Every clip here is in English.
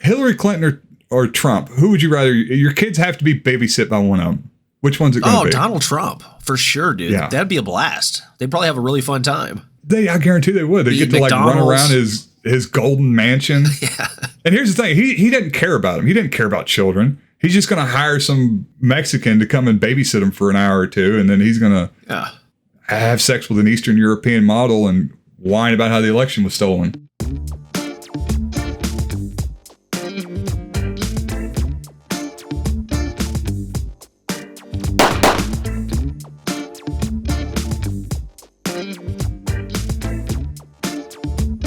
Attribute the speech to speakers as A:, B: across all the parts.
A: Hillary Clinton or Trump, who would you rather? Your kids have to be babysit by one of them. Which one's it going to be?
B: Oh, Donald Trump. For sure, dude. Yeah. That'd be a blast. They'd probably have a really fun time.
A: I guarantee they would. They get to run around his golden mansion.
B: Yeah.
A: And here's the thing. He didn't care about him. He didn't care about children. He's just going to hire some Mexican to come and babysit him for an hour or two. And then he's going to have sex with an Eastern European model and whine about how the election was stolen.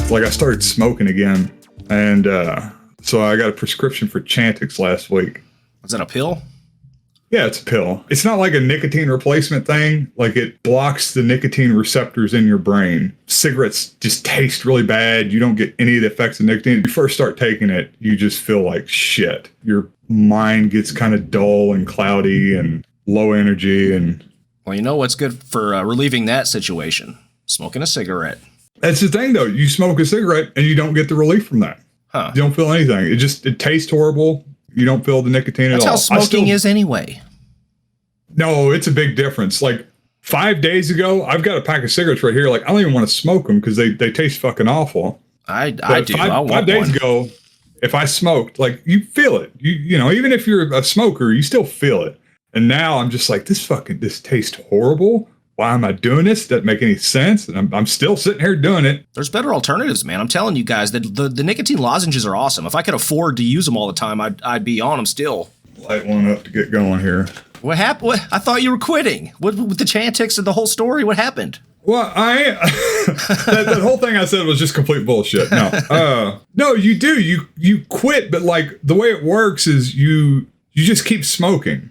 A: Like I started smoking again, and so I got a prescription for Chantix last week.
B: Was that a pill?
A: Yeah, it's a pill. It's not like a nicotine replacement thing. Like it blocks the nicotine receptors in your brain. Cigarettes just taste really bad. You don't get any of the effects of nicotine. When you first start taking it, you just feel like shit. Your mind gets kind of dull and cloudy and low energy. And
B: well, you know what's good for relieving that situation? Smoking a cigarette.
A: That's the thing, though. You smoke a cigarette and you don't get the relief from that.
B: Huh.
A: You don't feel anything. It tastes horrible. You don't feel the nicotine at all.
B: That's how smoking is anyway.
A: No, it's a big difference. Like 5 days ago, I've got a pack of cigarettes right here. Like I don't even want to smoke them because they taste fucking awful.
B: I do.
A: Five days ago, if I smoked, like you feel it. You know, even if you're a smoker, you still feel it. And now I'm just like, this tastes horrible. Why am I doing this? Doesn't make any sense. And I'm still sitting here doing it.
B: There's better alternatives, man. I'm telling you guys that the nicotine lozenges are awesome. If I could afford to use them all the time, I'd be on them still.
A: Light one up to get going here.
B: What happened? I thought you were quitting. What with the Chantix and the whole story? What happened?
A: Well, that whole thing I said was just complete bullshit. No, you do. You quit, but like the way it works is you just keep smoking.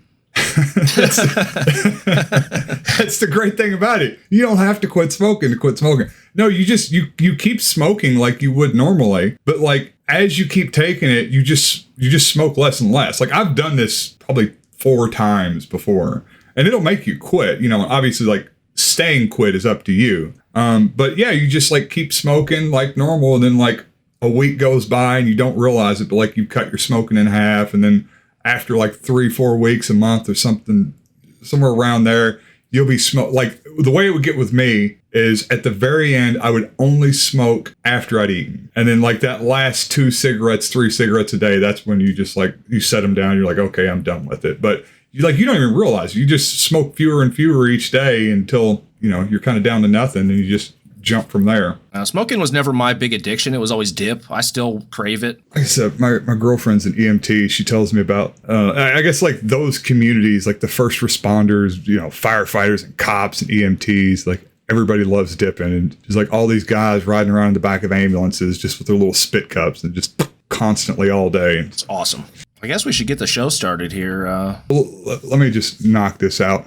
A: That's the great thing about it. You don't have to quit smoking to quit smoking. No, you keep smoking like you would normally, but like as you keep taking it, you just smoke less and less. Like I've done this probably 4 times before, and it'll make you quit. You know, obviously like staying quit is up to you. But yeah, you just like keep smoking like normal, and then like a week goes by and you don't realize it, but like you cut your smoking in half, and then after like 3-4 weeks, a month or something, somewhere around there, you'll be like the way it would get with me is at the very end, I would only smoke after I'd eaten. And then like that last 2 cigarettes, 3 cigarettes a day, that's when you just like, you set them down. You're like, okay, I'm done with it. But you don't even realize you just smoke fewer and fewer each day until, you know, you're kind of down to nothing and you just jump from there.
B: Smoking was never my big addiction. It was always dip. I still crave it.
A: Like I said, my girlfriend's an EMT. She tells me about, I guess like those communities, like the first responders, you know, firefighters and cops and EMTs, like everybody loves dipping. And just like all these guys riding around in the back of ambulances just with their little spit cups and just constantly all day.
B: It's awesome. I guess we should get the show started here.
A: Well, let me just knock this out.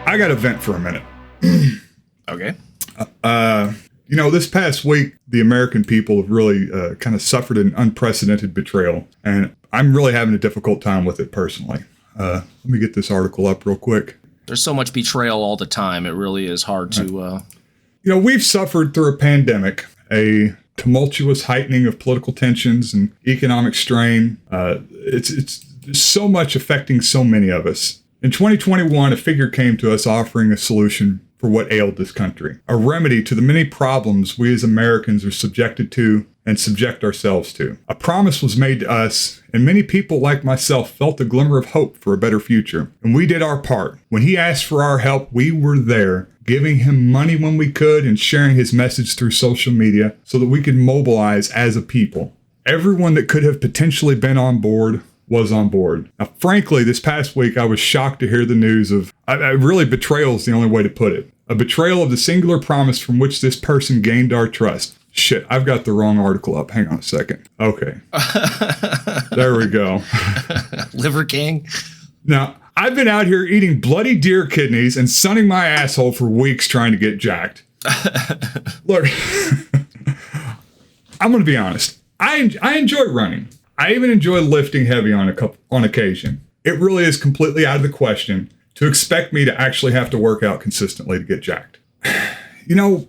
A: I got to vent for a minute.
B: Okay.
A: You know, this past week, the American people have really kind of suffered an unprecedented betrayal, and I'm really having a difficult time with it personally. Let me get this article up real quick.
B: There's so much betrayal all the time. It really is hard to...
A: You know, we've suffered through a pandemic, a tumultuous heightening of political tensions and economic strain. It's so much affecting so many of us. In 2021, a figure came to us offering a solution for what ailed this country, a remedy to the many problems we as Americans are subjected to and subject ourselves to. A promise was made to us, and many people like myself felt a glimmer of hope for a better future. And we did our part. When he asked for our help, we were there, giving him money when we could and sharing his message through social media so that we could mobilize as a people. Everyone that could have potentially been on board was on board. Now, frankly, this past week, I was shocked to hear the news of, really betrayal is the only way to put it. A betrayal of the singular promise from which this person gained our trust. Shit, I've got the wrong article up. Hang on a second. Okay. There we go.
B: Liver King.
A: Now, I've been out here eating bloody deer kidneys and sunning my asshole for weeks trying to get jacked. Look, I'm going to be honest. I enjoy running. I even enjoy lifting heavy on occasion. It really is completely out of the question to expect me to actually have to work out consistently to get jacked. You know,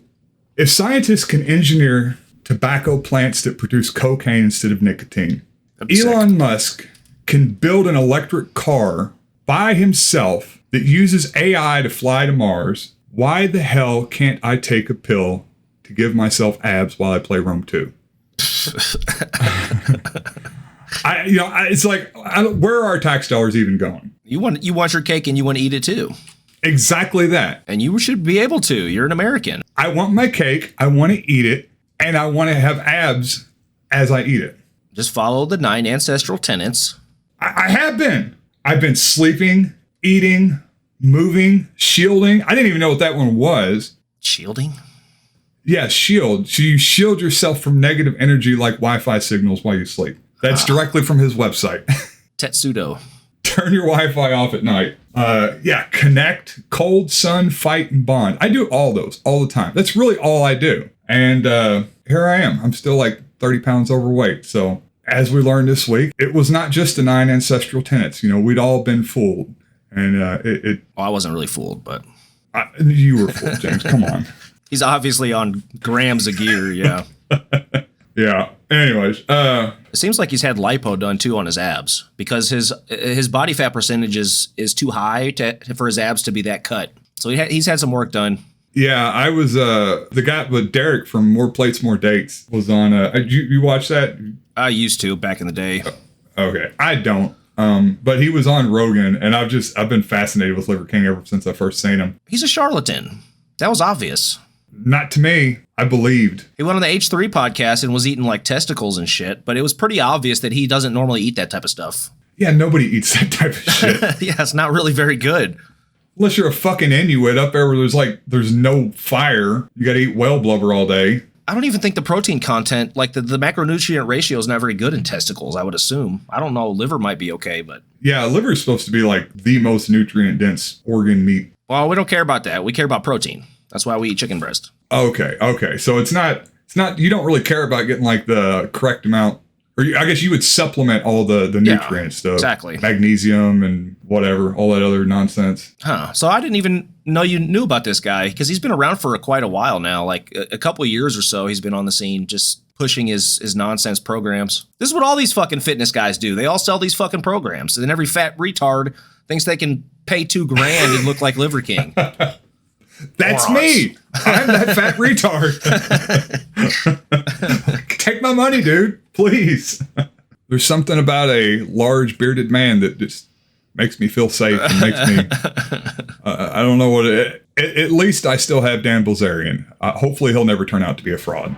A: if scientists can engineer tobacco plants that produce cocaine instead of nicotine.
B: That'd be
A: Elon
B: sick.
A: Musk can build an electric car by himself that uses AI to fly to Mars. Why the hell can't I take a pill to give myself abs while I play Rome 2? It's like, where are our tax dollars even going?
B: You want your cake and you want to eat it too.
A: Exactly that.
B: And you should be able to. You're an American.
A: I want my cake, I want to eat it, and I want to have abs as I eat it.
B: Just follow the 9 ancestral tenets.
A: I have been. I've been sleeping, eating, moving, shielding. I didn't even know what that one was.
B: Shielding?
A: Yeah, shield. So you shield yourself from negative energy like Wi-Fi signals while you sleep. That's directly from his website.
B: Tetsudo.
A: Turn your Wi-Fi off at night. Connect, cold, sun, fight, and bond. I do all those all the time. That's really all I do. And here I am. I'm still like 30 pounds overweight. So as we learned this week, it was not just the 9 ancestral tenets. We'd all been fooled. And
B: Well, I wasn't really fooled, but...
A: you were fooled, James. Come on.
B: He's obviously on grams of gear, yeah.
A: Yeah. Anyways,
B: it seems like he's had lipo done too on his abs because his body fat percentage is too high for his abs to be that cut. So he's had some work done.
A: Yeah, I was the guy with Derek from More Plates, More Dates was on. You watch that?
B: I used to back in the day.
A: Okay, I don't. But he was on Rogan, and I've been fascinated with Liver King ever since I first seen him.
B: He's a charlatan. That was obvious.
A: Not to me. I believed.
B: He went on the H3 podcast and was eating like testicles and shit, but it was pretty obvious that he doesn't normally eat that type of stuff.
A: Yeah, nobody eats that type of shit.
B: Yeah, it's not really very good.
A: Unless you're a fucking Inuit up there where there's no fire. You gotta eat whale blubber all day.
B: I don't even think the protein content, like the macronutrient ratio is not very good in testicles, I would assume. I don't know, liver might be okay, but... Yeah,
A: liver is supposed to be like the most nutrient-dense organ meat.
B: Well, we don't care about that. We care about protein. That's why we eat chicken breast.
A: Okay. So it's not, you don't really care about getting like the correct amount, or I guess you would supplement all the nutrients, stuff.
B: Exactly.
A: Magnesium and whatever, all that other nonsense.
B: Huh. So I didn't even know you knew about this guy because he's been around for quite a while now, like a couple of years or so he's been on the scene just pushing his nonsense programs. This is what all these fucking fitness guys do. They all sell these fucking programs. And then every fat retard thinks they can pay $2,000 and look like Liver King.
A: That's me. I'm that fat retard. Take my money, dude. Please. There's something about a large bearded man that just makes me feel safe and makes me... I don't know what at least I still have Dan Bilzerian. Hopefully he'll never turn out to be a fraud.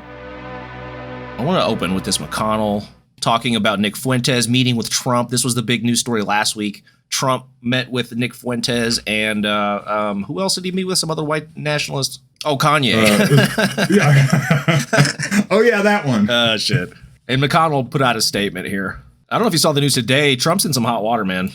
B: I want to open with this McConnell talking about Nick Fuentes meeting with Trump. This was the big news story last week. Trump met with Nick Fuentes and who else did he meet with? Some other white nationalist? Oh, Kanye.
A: Yeah. Oh, yeah, that one.
B: Shit. And McConnell put out a statement here. I don't know if you saw the news today. Trump's in some hot water, man.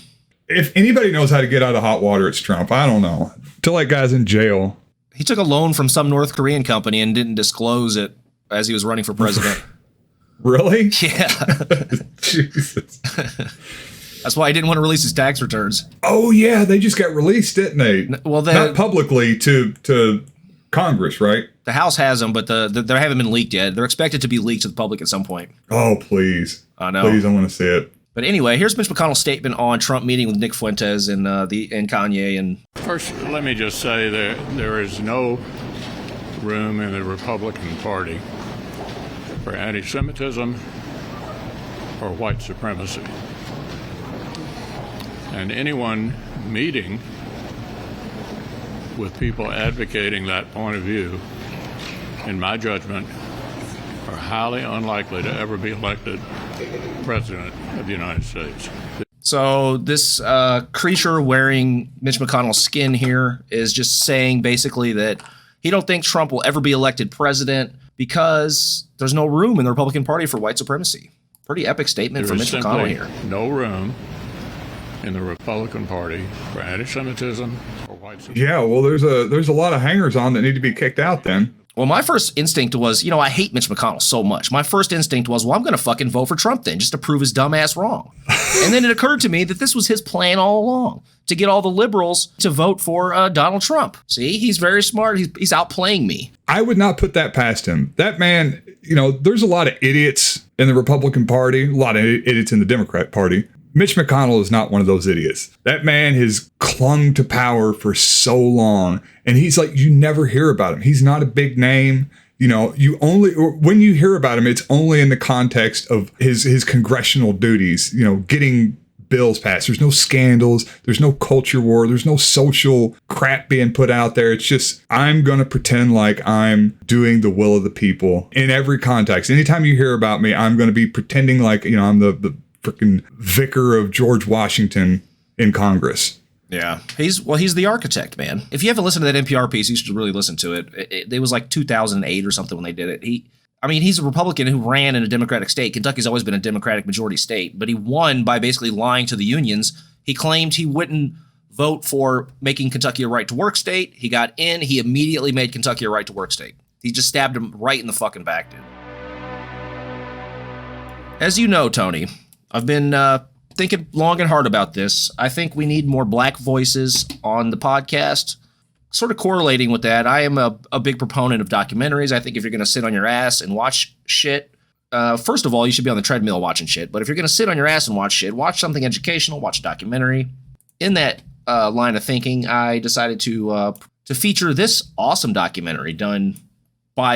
A: If anybody knows how to get out of hot water, it's Trump. I don't know. Till that guy's in jail.
B: He took a loan from some North Korean company and didn't disclose it as he was running for president.
A: Really?
B: Yeah.
A: Jesus.
B: That's why he didn't want to release his tax returns.
A: Oh, yeah. They just got released, didn't they?
B: Well,
A: not publicly to Congress, right?
B: The House has them, but they haven't been leaked yet. They're expected to be leaked to the public at some point.
A: Oh, please.
B: I know.
A: Please, I want to see it.
B: But anyway, here's Mitch McConnell's statement on Trump meeting with Nick Fuentes and Kanye. And
C: first, let me just say that there is no room in the Republican Party for anti-Semitism or white supremacy. And anyone meeting with people advocating that point of view, in my judgment, are highly unlikely to ever be elected president of the United States.
B: So this creature wearing Mitch McConnell's skin here is just saying basically that he don't think Trump will ever be elected president because there's no room in the Republican Party for white supremacy. Pretty epic statement from Mitch McConnell here.
C: No room in the Republican Party for anti-Semitism or white supremacy.
A: Yeah, well, there's a lot of hangers on that need to be kicked out then.
B: Well, my first instinct was, I hate Mitch McConnell so much. My first instinct was, well, I'm going to fucking vote for Trump then, just to prove his dumb ass wrong. And then it occurred to me that this was his plan all along. to get all the liberals to vote for Donald Trump. See, he's very smart. He's outplaying me.
A: I would not put that past him. That man, there's a lot of idiots in the Republican Party, a lot of idiots in the Democrat Party. Mitch McConnell is not one of those idiots. That man has clung to power for so long, and he's like, you never hear about him. He's not a big name. When you hear about him, it's only in the context of his congressional duties, getting bills passed. There's no scandals. There's no culture war. There's no social crap being put out there. It's just, I'm going to pretend like I'm doing the will of the people in every context. Anytime you hear about me, I'm going to be pretending like, I'm the freaking vicar of George Washington in Congress.
B: Yeah. He's the architect, man. If you haven't listened to that NPR piece, you should really listen to it. It was like 2008 or something when they did it. He's a Republican who ran in a Democratic state. Kentucky's always been a Democratic majority state, but he won by basically lying to the unions. He claimed he wouldn't vote for making Kentucky a right-to-work state. He got in. He immediately made Kentucky a right-to-work state. He just stabbed him right in the fucking back, dude. As you know, Tony, I've been thinking long and hard about this. I think we need more black voices on the podcast. Sort of correlating with that, I am a big proponent of documentaries. I think if you're going to sit on your ass and watch shit, first of all, you should be on the treadmill watching shit. But if you're going to sit on your ass and watch shit, watch something educational, watch a documentary. In that line of thinking, I decided to feature this awesome documentary done by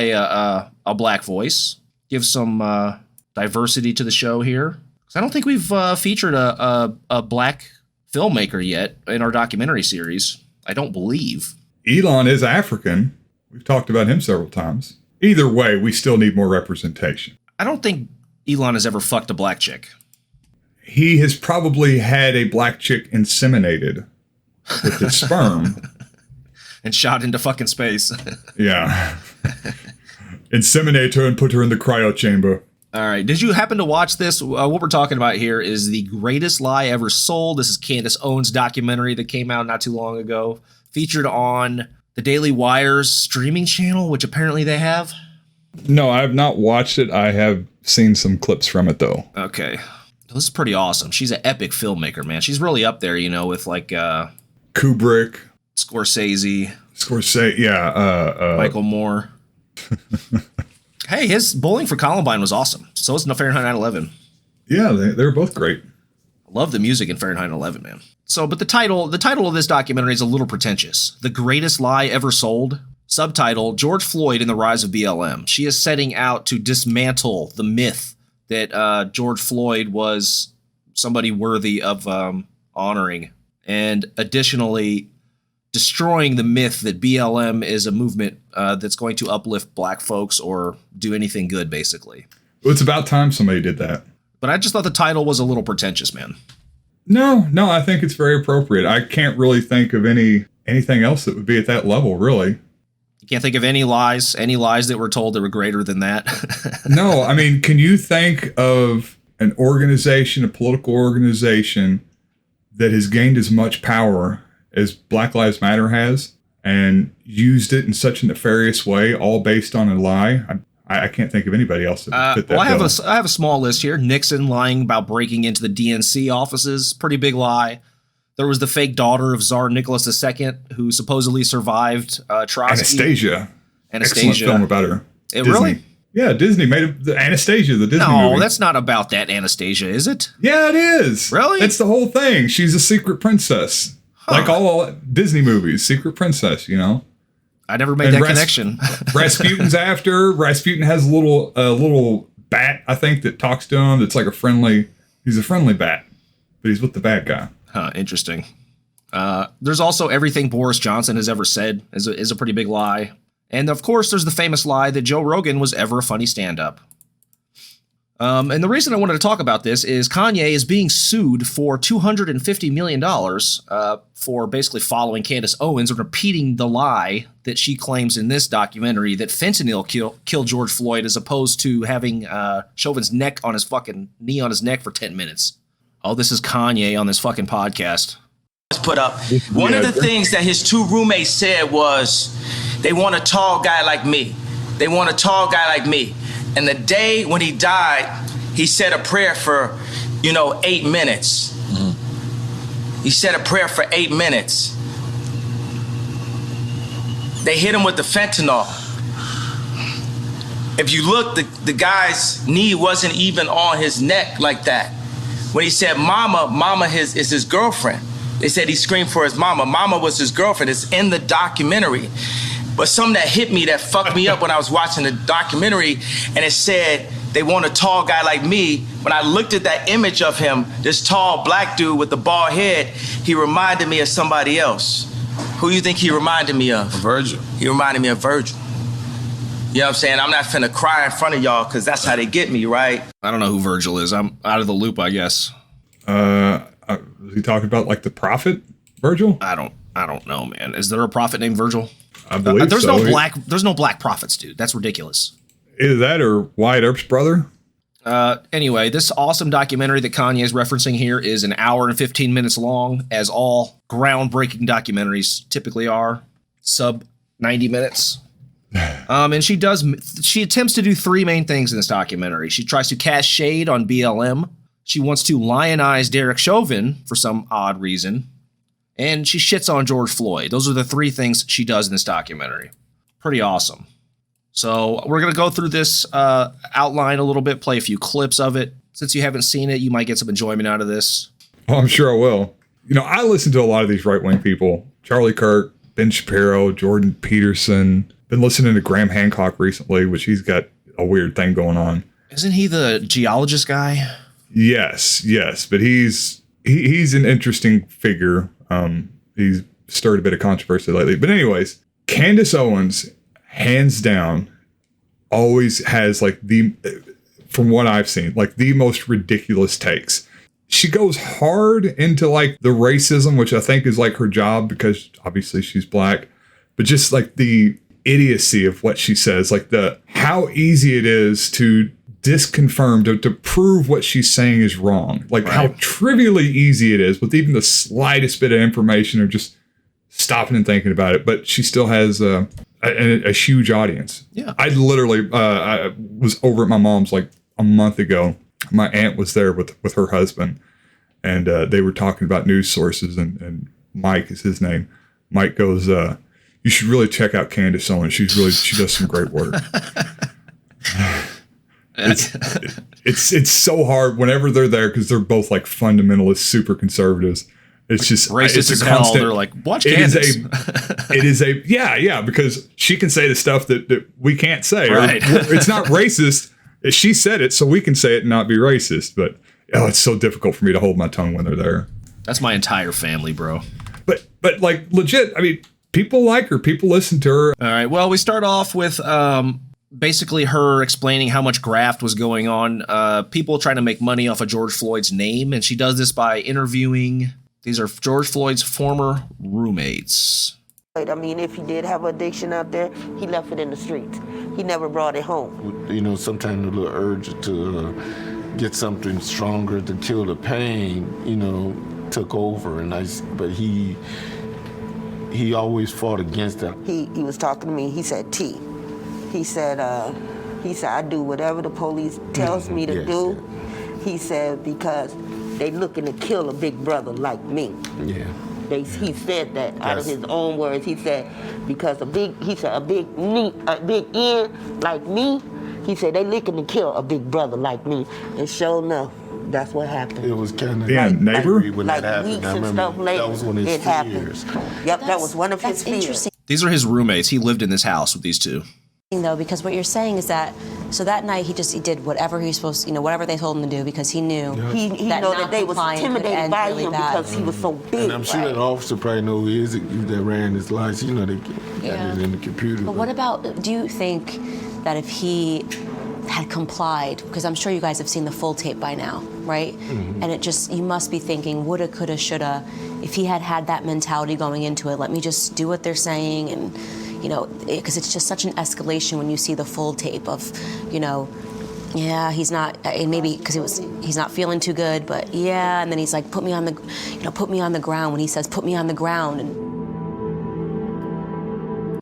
B: a black voice. Give some diversity to the show here. Because I don't think we've featured a black filmmaker yet in our documentary series. I don't believe.
A: Elon is African. We've talked about him several times. Either way, we still need more representation.
B: I don't think Elon has ever fucked a black chick.
A: He has probably had a black chick inseminated with his sperm.
B: And shot into fucking space.
A: Yeah. Inseminate her and put her in the cryo chamber.
B: All right. Did you happen to watch this? What we're talking about here is The Greatest Lie Ever Sold. This is Candace Owens' documentary that came out not too long ago. Featured on the Daily Wire's streaming channel, which apparently they have.
A: No, I have not watched it. I have seen some clips from it, though.
B: Okay. This is pretty awesome. She's an epic filmmaker, man. She's really up there, with like...
A: Kubrick.
B: Scorsese,
A: yeah.
B: Michael Moore. Hey, his Bowling for Columbine was awesome. So was Fahrenheit 9/11.
A: Yeah, they were both great.
B: I love the music in Fahrenheit 9/11, man. So, but the title of this documentary is a little pretentious. The Greatest Lie Ever Sold. Subtitle, George Floyd and the Rise of BLM. She is setting out to dismantle the myth that George Floyd was somebody worthy of honoring. And additionally, destroying the myth that BLM is a movement that's going to uplift black folks or do anything good, basically.
A: Well, it's about time somebody did that.
B: But I just thought the title was a little pretentious, man.
A: No, I think it's very appropriate. I can't really think of anything else that would be at that level, really.
B: You can't think of any lies that were told that were greater than that?
A: No, I mean, can you think of an organization, a political organization that has gained as much power as Black Lives Matter has and used it in such a nefarious way, all based on a lie? I can't think of anybody else that fit that
B: well,
A: bill.
B: I have a small list here. Nixon lying about breaking into the DNC offices. Pretty big lie. There was the fake daughter of Tsar Nicholas II who supposedly survived Trotsky.
A: Anastasia. Excellent film about her.
B: Really?
A: Yeah, Disney made the Anastasia, the Disney movie.
B: No, that's not about that Anastasia, is it?
A: Yeah, it is.
B: Really?
A: That's the whole thing. She's a secret princess. Huh. Like all Disney movies, secret princess,
B: I never made that connection.
A: Rasputin's after. Rasputin has a little bat, I think, that talks to him. That's like he's a friendly bat, but he's with the bad guy.
B: Huh, interesting. There's also everything Boris Johnson has ever said is a pretty big lie. And of course, there's the famous lie that Joe Rogan was ever a funny stand-up. And the reason I wanted to talk about this is Kanye is being sued for $250 million for basically following Candace Owens and repeating the lie that she claims in this documentary that fentanyl killed George Floyd, as opposed to having Chauvin's knee on his neck for 10 minutes. Oh, this is Kanye on this fucking podcast.
D: Put up. One of the things that his two roommates said was, they want a tall guy like me. They want a tall guy like me. And the day when he died, he said a prayer for, 8 minutes. Mm-hmm. He said a prayer for 8 minutes. They hit him with the fentanyl. If you look, the guy's knee wasn't even on his neck like that. When he said mama is his girlfriend. They said he screamed for his mama. Mama was his girlfriend. It's in the documentary. But something that hit me, that fucked me up when I was watching the documentary, and it said, they want a tall guy like me. When I looked at that image of him, this tall black dude with the bald head, he reminded me of somebody else. Who you think he reminded me of?
E: Virgil.
D: He reminded me of Virgil. You know what I'm saying? I'm not finna cry in front of y'all because that's how they get me, right?
B: I don't know who Virgil is. I'm out of the loop, I guess.
A: Was he talking about like the prophet Virgil?
B: I don't know, man. Is there a prophet named Virgil?
A: I believe
B: there's
A: so.
B: There's no black prophets, dude. That's ridiculous.
A: Either that or Wyatt Earp's brother.
B: Anyway, this awesome documentary that Kanye is referencing here is an hour and 15 minutes long, as all groundbreaking documentaries typically are, sub 90 minutes. And she attempts to do three main things in this documentary. She tries to cast shade on BLM. She wants to lionize Derek Chauvin for some odd reason. And she shits on George Floyd. Those are the three things she does in this documentary. Pretty awesome. So we're going to go through this outline a little bit, play a few clips of it. Since you haven't seen it, you might get some enjoyment out of this.
A: Oh, I'm sure I will. You know, I listen to a lot of these right-wing people. Charlie Kirk, Ben Shapiro, Jordan Peterson. Been listening to Graham Hancock recently, which he's got a weird thing going on.
B: Isn't he the geologist guy?
A: Yes. But he's an interesting figure. He's stirred a bit of controversy lately. But anyways, Candace Owens, hands down, always has like from what I've seen, like the most ridiculous takes. She goes hard into like the racism, which I think is like her job because obviously she's black, but just like the idiocy of what she says, like how easy it is to disconfirm, to prove what she's saying is wrong, like right. How trivially easy it is with even the slightest bit of information or just stopping and thinking about it. But she still has a huge audience.
B: Yeah,
A: I literally I was over at my mom's like a month ago. My aunt was there with her husband, and they were talking about news sources, and Mike is his name. Mike goes, you should really check out Candace Owens. She does some great work. It's so hard whenever they're there because they're both like fundamentalists, super conservatiors. It's just
B: racist as hell. They're like, watch Candace.
A: Yeah, because she can say the stuff that we can't say.
B: Right.
A: It's not racist. She said it, so we can say it and not be racist. But it's so difficult for me to hold my tongue when they're there.
B: That's my entire family, bro.
A: But like legit, I mean, people like her. People listen to her.
B: All right. Well, we start off with basically her explaining how much graft was going on. People trying to make money off of George Floyd's name. And she does this by interviewing. These are George Floyd's former roommates.
F: I mean, if he did have addiction out there, he left it in the streets. He never brought it home.
E: You know, sometimes a little urge to get something stronger to kill the pain, you know, took over. But he always fought against that.
F: He was talking to me. He said, T. He said, I do whatever the police tells me to do. Yeah. He said, because they looking to kill a big brother like me.
E: Yeah.
F: He said that out of his own words. He said, because a big end like me, he said, they looking to kill a big brother like me. And sure enough, that's what happened.
E: It was kind of
A: neighbor?
E: When
F: like
E: that happened.
F: weeks and stuff later,
E: that was one of his
F: it happened. Yep, that was one of his fears.
B: These are his roommates. He lived in this house with these two.
G: Though, because what you're saying is that, so that night he did whatever he was supposed to, whatever they told him to do because he knew
F: he know that they was intimidated by him because he was so big.
E: And I'm sure that officer probably know who he is that ran his lights. You know, they got it in the computer.
G: But what about, do you think that if he had complied, because I'm sure you guys have seen the full tape by now, right? Mm-hmm. And you must be thinking, woulda, coulda, shoulda, if he had that mentality going into it, let me just do what they're saying and, because it's just such an escalation when you see the full tape of, he's not, and maybe because he's not feeling too good, but and then he's like, put me on the ground when he says, put me on the ground. And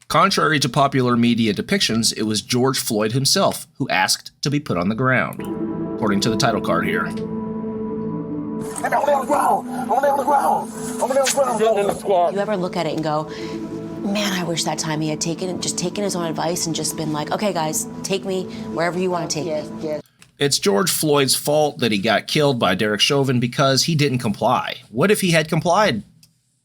B: contrary to popular media depictions, it was George Floyd himself who asked to be put on the ground, according to the title card here.
H: I'm on the ground. I'm on the ground. I'm on the ground. Sitting in the squad.
G: You ever look at it and go, man, I wish that time he had taken his own advice and just been like, okay, guys, take me wherever you want to take me.
F: Yes.
B: It's George Floyd's fault that he got killed by Derek Chauvin because he didn't comply. What if he had complied?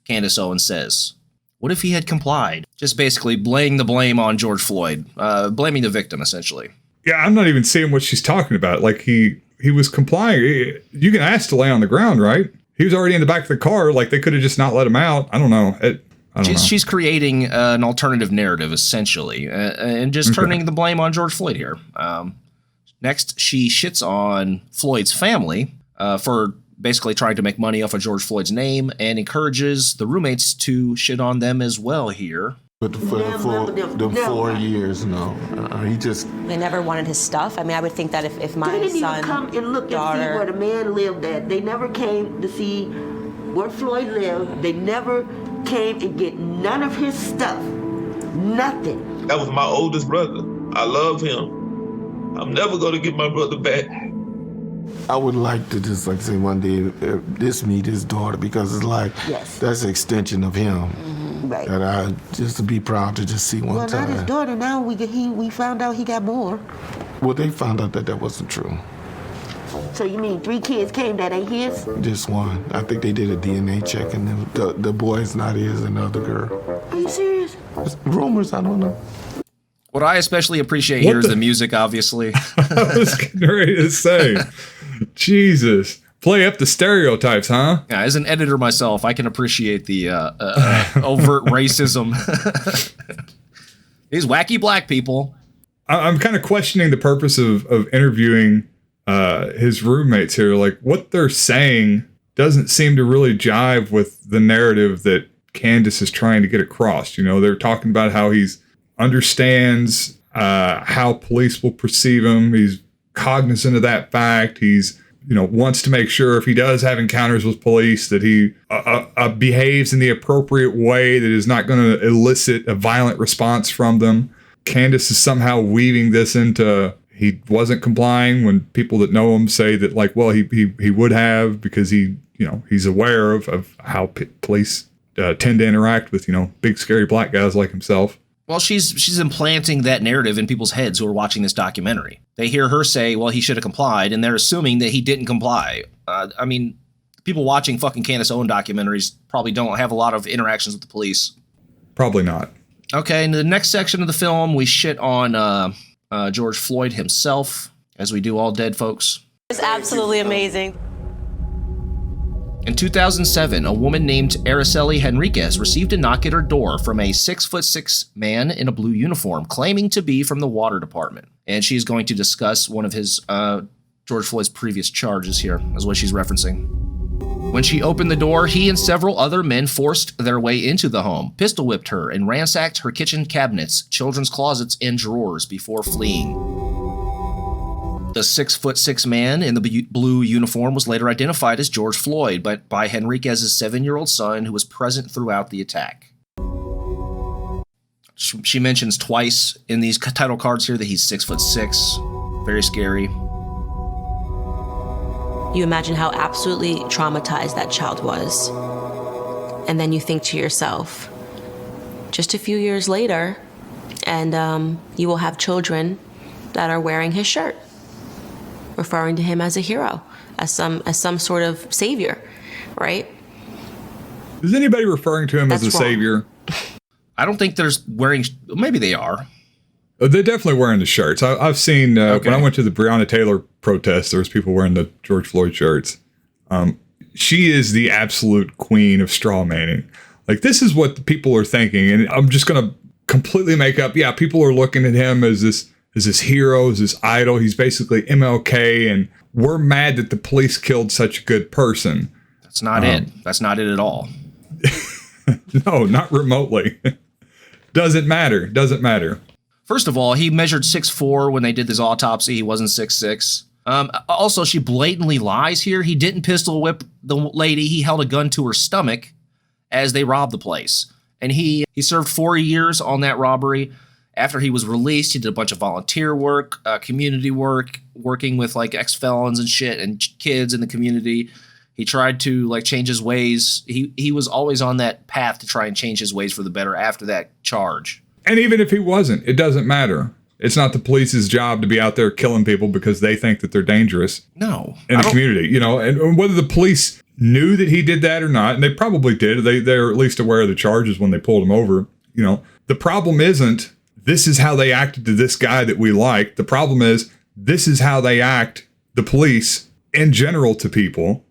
B: Candace Owens says. What if he had complied? Just basically laying the blame on George Floyd, blaming the victim, essentially.
A: Yeah, I'm not even seeing what she's talking about. Like, he was complying. You can ask to lay on the ground, right? He was already in the back of the car. Like, they could have just not let him out. I don't know. She's creating an alternative narrative, essentially, and just turning the blame on George Floyd here. Next, she shits on Floyd's family for basically trying to make money off of George Floyd's name and encourages the roommates to shit on them as well here.
E: But for the 4 years, no. He just...
G: They never wanted his stuff. I mean, I would think that if my son,
F: they didn't even come and look and see where the man lived at. They never came to see where Floyd lived. They never came and get none of his stuff. Nothing.
I: That was my oldest brother. I love him. I'm never going to get my brother back.
E: I would like to just say one day meet his daughter, because it's like that's an extension of him.
F: Mm-hmm. Right.
E: That I just to be proud to just see one time.
F: Well, not his daughter. Now we found out he got more.
E: Well, they found out that wasn't true.
F: So you mean 3 kids came that ain't his?
E: Just one. I think they did a DNA check, and the boy's not his, and the other girl.
F: Are you serious?
E: It's rumors. I don't know.
B: What I especially appreciate here is the music, obviously.
A: I was getting ready to say, Jesus, play up the stereotypes, huh?
B: Yeah, as an editor myself, I can appreciate the overt racism. These wacky black people.
A: I'm kind of questioning the purpose of interviewing his roommates here. Like, what they're saying doesn't seem to really jive with the narrative that Candace is trying to get across. You know, they're talking about how he's understands how police will perceive him. He's cognizant of that fact. He's, wants to make sure if he does have encounters with police that he behaves in the appropriate way that is not going to elicit a violent response from them. Candace is somehow weaving this into he wasn't complying when people that know him say that, like, well, he would have, because he's aware of how police tend to interact with, big scary black guys like himself.
B: Well, she's implanting that narrative in people's heads who are watching this documentary. They hear her say, well, he should have complied, and they're assuming that he didn't comply. I mean, people watching fucking Candace Owens documentaries probably don't have a lot of interactions with the police.
A: Probably not.
B: Okay, in the next section of the film, we shit on George Floyd himself, as we do all dead folks.
G: It's absolutely amazing.
B: In 2007, a woman named Araceli Henriquez received a knock at her door from a 6'6" man in a blue uniform, claiming to be from the water department. And she's going to discuss one of his, George Floyd's previous charges here, is what she's referencing. When she opened the door, he and several other men forced their way into the home, pistol whipped her, and ransacked her kitchen cabinets, children's closets, and drawers before fleeing. The 6'6" man in the blue uniform was later identified as George Floyd, but by Henriquez's 7-year-old son, who was present throughout the attack. She mentions twice in these title cards here that he's 6'6". Very scary.
G: You imagine how absolutely traumatized that child was. And then you think to yourself, just a few years later, and you will have children that are wearing his shirt, referring to him as a hero, as some sort of savior, right?
A: Is anybody referring to him
G: That's
A: as a
G: wrong.
A: savior?
B: I don't think there's wearing... Maybe they are.
A: They're definitely wearing the shirts. I've seen, when I went to the Breonna Taylor protest, there was people wearing the George Floyd shirts. She is the absolute queen of straw manning. Like, this is what the people are thinking. And I'm just going to completely make up. Yeah, people are looking at him as this hero, as this idol. He's basically MLK, and we're mad that the police killed such a good person.
B: That's not it. That's not it at all.
A: No, not remotely. Doesn't matter.
B: First of all, he measured 6'4" when they did this autopsy. He wasn't 6'6". Also, she blatantly lies here. He didn't pistol whip the lady. He held a gun to her stomach as they robbed the place. And he served 4 years on that robbery. After he was released, he did a bunch of volunteer work, community work, working with like ex-felons and shit and kids in the community. He tried to like change his ways. He was always on that path to try and change his ways for the better after that charge.
A: And even if he wasn't, it doesn't matter. It's not the police's job to be out there killing people because they think that they're dangerous.
B: No.
A: In the community, you know, and whether the police knew that he did that or not, and they probably did. They're at least aware of the charges when they pulled him over. You know, the problem isn't this is how they acted to this guy that we like. The problem is this is how they act, the police in general, to people.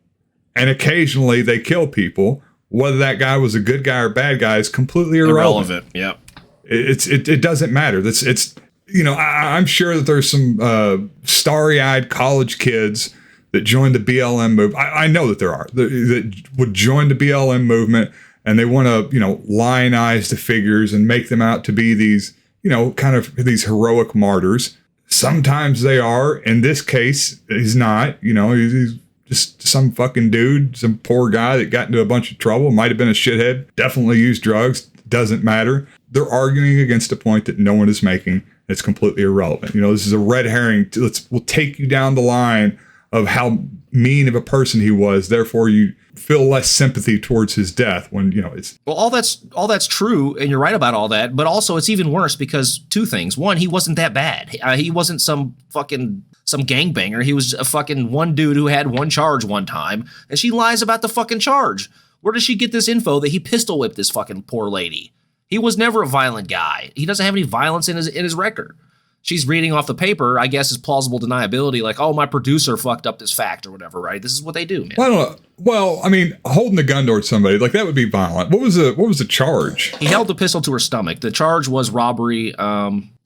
A: And occasionally they kill people. Whether that guy was a good guy or bad guy is completely irrelevant.
B: Yep.
A: It doesn't matter. It's you know, I'm sure that there's some starry-eyed college kids that joined the BLM movement. I know that there are that would join the BLM movement, and they want to, you know, lionize the figures and make them out to be these, you know, kind of these heroic martyrs. Sometimes they are. In this case, he's not. You know, he's just some fucking dude, some poor guy that got into a bunch of trouble. Might have been a shithead. Definitely used drugs. Doesn't matter. They're arguing against a point that no one is making. It's completely irrelevant. You know, this is a red herring. We'll take you down the line of how mean of a person he was. Therefore, you feel less sympathy towards his death when, you know, it's...
B: Well, all that's true, and you're right about all that, but also it's even worse because two things. One, he wasn't that bad. He wasn't some gangbanger. He was a fucking one dude who had one charge one time, and she lies about the fucking charge. Where does she get this info that he pistol whipped this fucking poor lady? He was never a violent guy. He doesn't have any violence in his record. She's reading off the paper, I guess, is plausible deniability, like, oh, my producer fucked up this fact or whatever, right? This is what they do, man.
A: Well, I don't know. Well, I mean, holding a gun towards somebody, like, that would be violent. What was the charge?
B: He held the pistol to her stomach. The charge was robbery,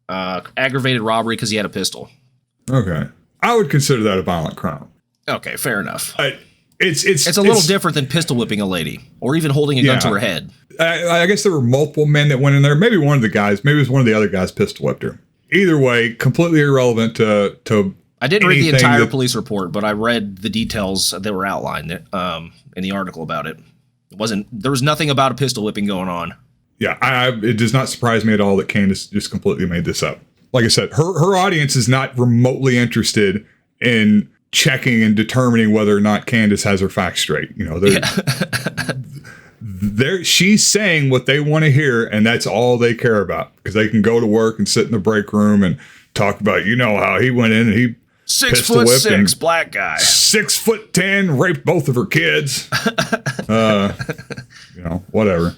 B: aggravated robbery because he had a pistol.
A: Okay. I would consider that a violent crime.
B: Okay, fair enough.
A: It's
B: a little different than pistol whipping a lady or even holding a gun to her head.
A: I guess there were multiple men that went in there. Maybe one of the guys, maybe it was one of the other guys pistol whipped her. Either way, completely irrelevant to
B: I didn't read the entire police report, but I read the details that were outlined in the article about it. There was nothing about a pistol whipping going on.
A: Yeah, it does not surprise me at all that Candace just completely made this up. Like I said, her audience is not remotely interested in checking and determining whether or not Candace has her facts straight. You know, she's saying what they want to hear, and that's all they care about, because they can go to work and sit in the break room and talk about, you know, how he went in and he
B: 6'6" black guy,
A: 6'10", raped both of her kids. You know, whatever.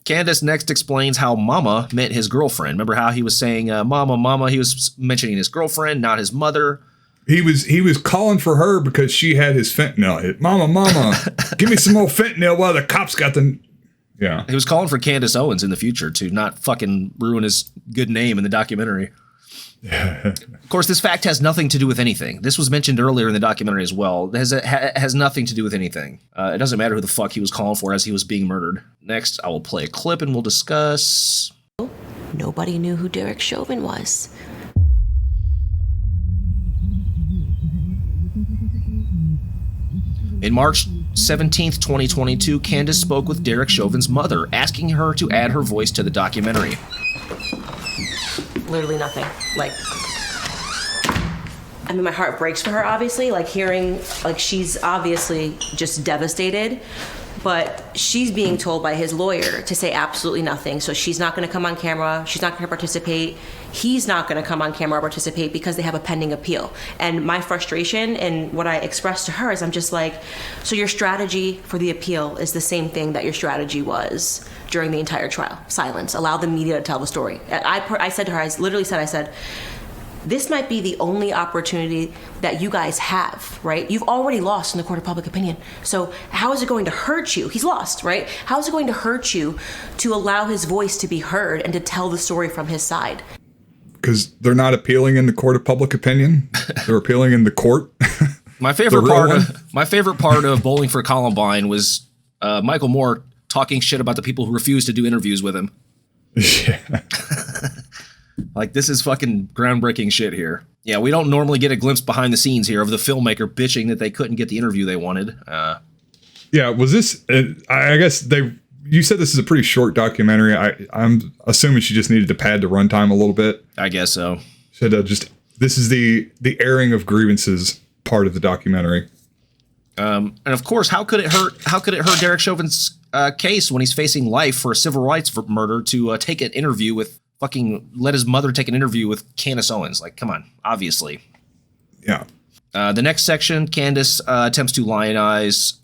B: Candace next explains how Mama meant his girlfriend. Remember how he was saying, Mama, he was mentioning his girlfriend, not his mother.
A: He was calling for her because she had his fentanyl. Mama, give me some more fentanyl while the cops got the... Yeah.
B: He was calling for Candace Owens in the future to not fucking ruin his good name in the documentary. Of course, this fact has nothing to do with anything. This was mentioned earlier in the documentary as well. It has nothing to do with anything. It doesn't matter who the fuck he was calling for as he was being murdered. Next, I will play a clip and we'll discuss...
G: Nobody knew who Derek Chauvin was.
B: In March 17th, 2022, Candace spoke with Derek Chauvin's mother, asking her to add her voice to the documentary.
G: Literally nothing. Like, I mean, my heart breaks for her, obviously, like hearing, like, she's obviously just devastated, but she's being told by his lawyer to say absolutely nothing. So she's not going to come on camera. She's not going to participate. He's not going to come on camera or participate because they have a pending appeal. And my frustration and what I expressed to her is I'm just like, so your strategy for the appeal is the same thing that your strategy was during the entire trial. Silence. Allow the media to tell the story. I said to her, I said, this might be the only opportunity that you guys have, right? You've already lost in the court of public opinion. So how is it going to hurt you? He's lost, right? How is it going to hurt you to allow his voice to be heard and to tell the story from his side?
A: Because they're not appealing in the court of public opinion. They're appealing in the court.
B: My favorite part of Bowling for Columbine was Michael Moore talking shit about the people who refused to do interviews with him.
A: Yeah.
B: Like, this is fucking groundbreaking shit here. Yeah, we don't normally get a glimpse behind the scenes here of the filmmaker bitching that they couldn't get the interview they wanted.
A: Yeah, was this... I guess you said this is a pretty short documentary. I'm assuming she just needed to pad the runtime a little bit.
B: I guess so.
A: This is the airing of grievances part of the documentary.
B: And of course, how could it hurt Derek Chauvin's case when he's facing life for a civil rights murder to take an interview with let his mother take an interview with Candace Owens? Like, come on, obviously.
A: Yeah.
B: The next section, Candace attempts to lionize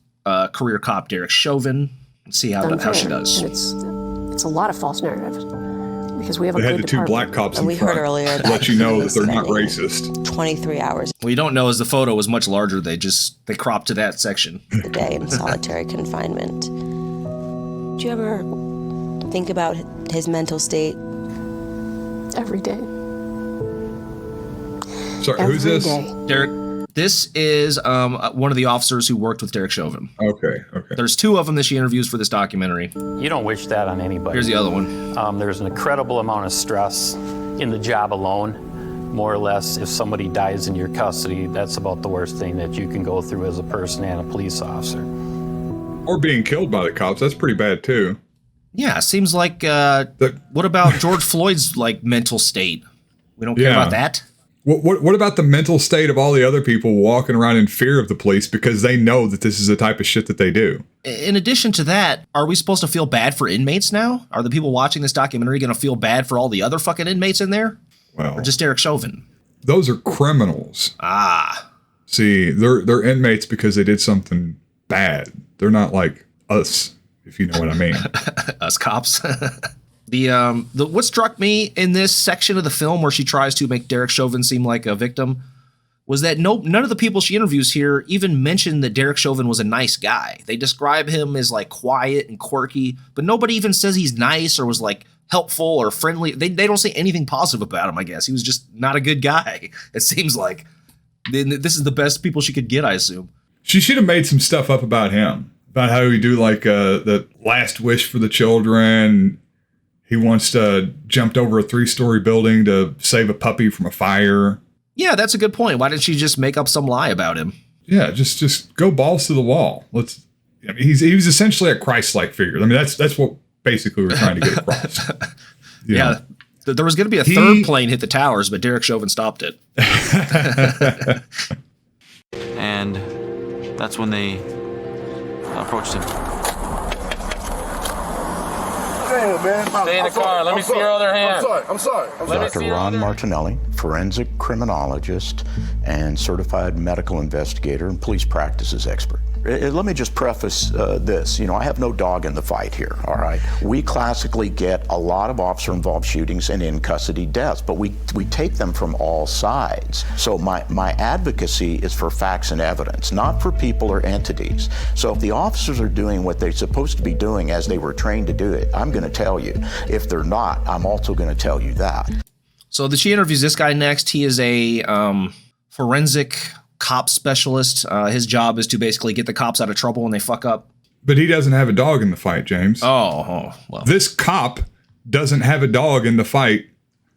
B: career cop Derek Chauvin. Let's see how she does.
J: And it's a lot of false narratives because we have
A: they had the two black cops in
G: we
A: front
G: heard earlier
A: to let you know that they're not racist.
G: 23 hours.
B: What you don't know is the photo was much larger. They cropped to that section.
G: A day in solitary confinement. Do you ever think about his mental state?
J: Every day.
A: Sorry, who's this?
B: Derek. This is one of the officers who worked with Derek Chauvin.
A: Okay.
B: There's two of them that she interviews for this documentary.
K: You don't wish that on anybody.
B: Here's the other one.
K: There's an incredible amount of stress in the job alone. More or less, if somebody dies in your custody, that's about the worst thing that you can go through as a person and a police officer.
A: Or being killed by the cops. That's pretty bad, too.
B: Yeah, seems like, what about George Floyd's, mental state? We don't care about that?
A: What about the mental state of all the other people walking around in fear of the police because they know that this is the type of shit that they do?
B: In addition to that, are we supposed to feel bad for inmates now? Are the people watching this documentary going to feel bad for all the other fucking inmates in there?
A: Well,
B: or just Derek Chauvin?
A: Those are criminals. See, they're inmates because they did something bad. They're not like us, if you know what I mean.
B: Us cops. The what struck me in this section of the film where she tries to make Derek Chauvin seem like a victim was that none of the people she interviews here even mention that Derek Chauvin was a nice guy. They describe him as quiet and quirky, but nobody even says he's nice or was helpful or friendly. They don't say anything positive about him, I guess. He was just not a good guy, it seems like. This is the best people she could get, I assume.
A: She should have made some stuff up about him, about how he do the last wish for the children. He once jumped over a 3-story building to save a puppy from a fire.
B: Yeah, that's a good point. Why didn't she just make up some lie about him?
A: Yeah, just go balls to the wall. He was essentially a Christ-like figure. I mean, that's what basically we're trying to get across.
B: Yeah, there was going to be a third plane hit the towers, but Derek Chauvin stopped it.
L: And that's when they approached him.
M: Stay in the car. Let me see your other hand.
H: I'm sorry.
M: Dr. Ron Martinelli, forensic criminologist and certified medical investigator and police practices expert. Let me just preface this. I have no dog in the fight here, all right? We classically get a lot of officer-involved shootings and in-custody deaths, but we take them from all sides. So my advocacy is for facts and evidence, not for people or entities. So if the officers are doing what they're supposed to be doing as they were trained to do it, I'm going to tell you. If they're not, I'm also going to tell you that.
B: So she interviews this guy next. He is a forensic cop specialist. His job is to basically get the cops out of trouble when they fuck up.
A: But he doesn't have a dog in the fight, James.
B: Oh, well.
A: This cop doesn't have a dog in the fight.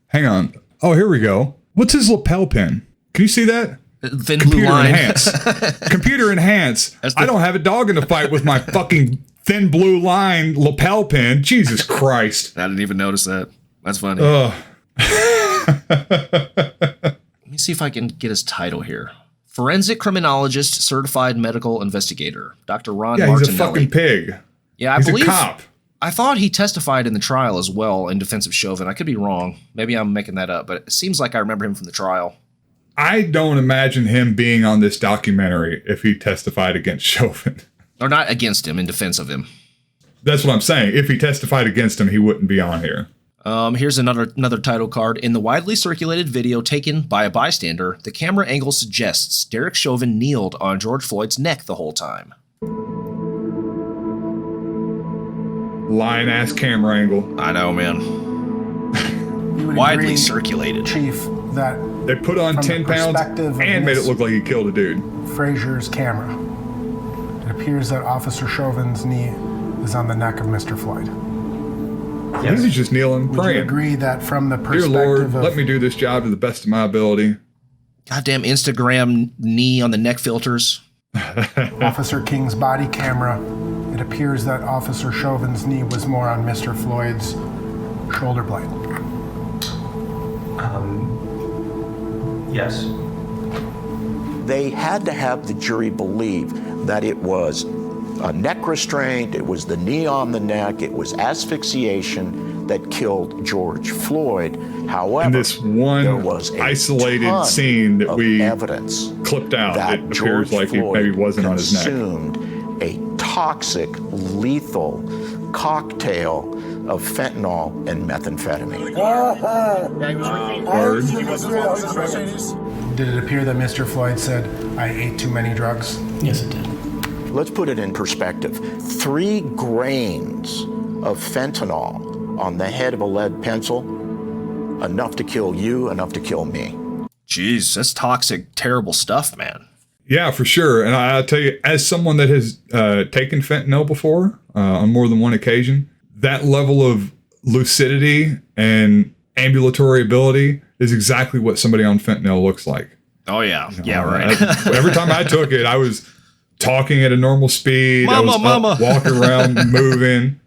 A: Hang on. Oh, here we go. What's his lapel pin? Can you see that?
B: Thin blue line.
A: Computer enhance. I don't have a dog in the fight with my fucking thin blue line lapel pin. Jesus Christ.
B: I didn't even notice that. That's funny. Let me see if I can get his title here. Forensic criminologist, certified medical investigator, Dr. Ron Martinelli.
A: He's a fucking pig.
B: Yeah,
A: he's a cop.
B: I thought he testified in the trial as well in defense of Chauvin. I could be wrong. Maybe I'm making that up, but it seems like I remember him from the trial.
A: I don't imagine him being on this documentary if he testified against Chauvin.
B: Or not against him, in defense of him.
A: That's what I'm saying. If he testified against him, he wouldn't be on here.
B: Here's another title card. In the widely circulated video taken by a bystander, the camera angle suggests Derek Chauvin kneeled on George Floyd's neck the whole time.
A: Lying ass camera angle.
B: I know, man. Widely circulated.
N: Chief, that
A: they put on 10 pounds and made it look like he killed a dude.
N: Frazier's camera. It appears that Officer Chauvin's knee is on the neck of Mr. Floyd.
A: Yes. He's just kneeling, praying.
N: Would you agree that from the perspective
A: Dear Lord, let me do this job to the best of my ability.
B: Goddamn Instagram knee on the neck filters.
N: Officer King's body camera, it appears that Officer Chauvin's knee was more on Mr. Floyd's shoulder blade.
M: Yes.
O: They had to have the jury believe
M: that it was a neck restraint, it was the knee on the neck, it was asphyxiation that killed George Floyd. However,
A: in this one
M: there was
A: isolated scene that we
M: evidence
A: clipped out,
M: that
A: it appears
M: George
A: like he
M: Floyd
A: maybe wasn't on his neck.
M: consumed a toxic, lethal cocktail of fentanyl and methamphetamine.
N: Did it appear that Mr. Floyd said, "I ate too many drugs"?
J: Yes, it did.
M: Let's put it in perspective. 3 grains of fentanyl on the head of a lead pencil, enough to kill you, enough to kill me.
B: Jeez, that's toxic, terrible stuff, man.
A: Yeah, for sure. And I'll tell you, as someone that has taken fentanyl before on more than one occasion, that level of lucidity and ambulatory ability is exactly what somebody on fentanyl looks like.
B: Oh, yeah. Yeah, right.
A: Every time I took it, I was talking at a normal speed. I was up, walking around, moving,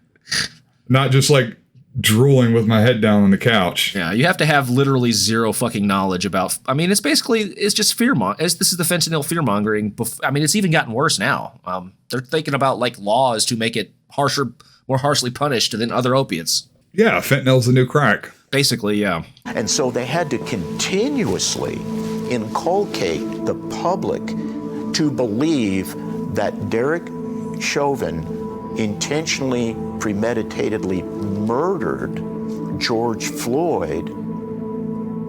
A: not just like drooling with my head down on the couch.
B: Yeah, you have to have literally zero fucking knowledge about. I mean, it's just fear This is the fentanyl fear mongering. I mean, it's even gotten worse now. They're thinking about like laws to make it more harshly punished than other opiates.
A: Yeah, fentanyl's the new crack.
B: Basically, yeah.
M: And so they had to continuously inculcate the public to believe that Derek Chauvin intentionally, premeditatedly murdered George Floyd,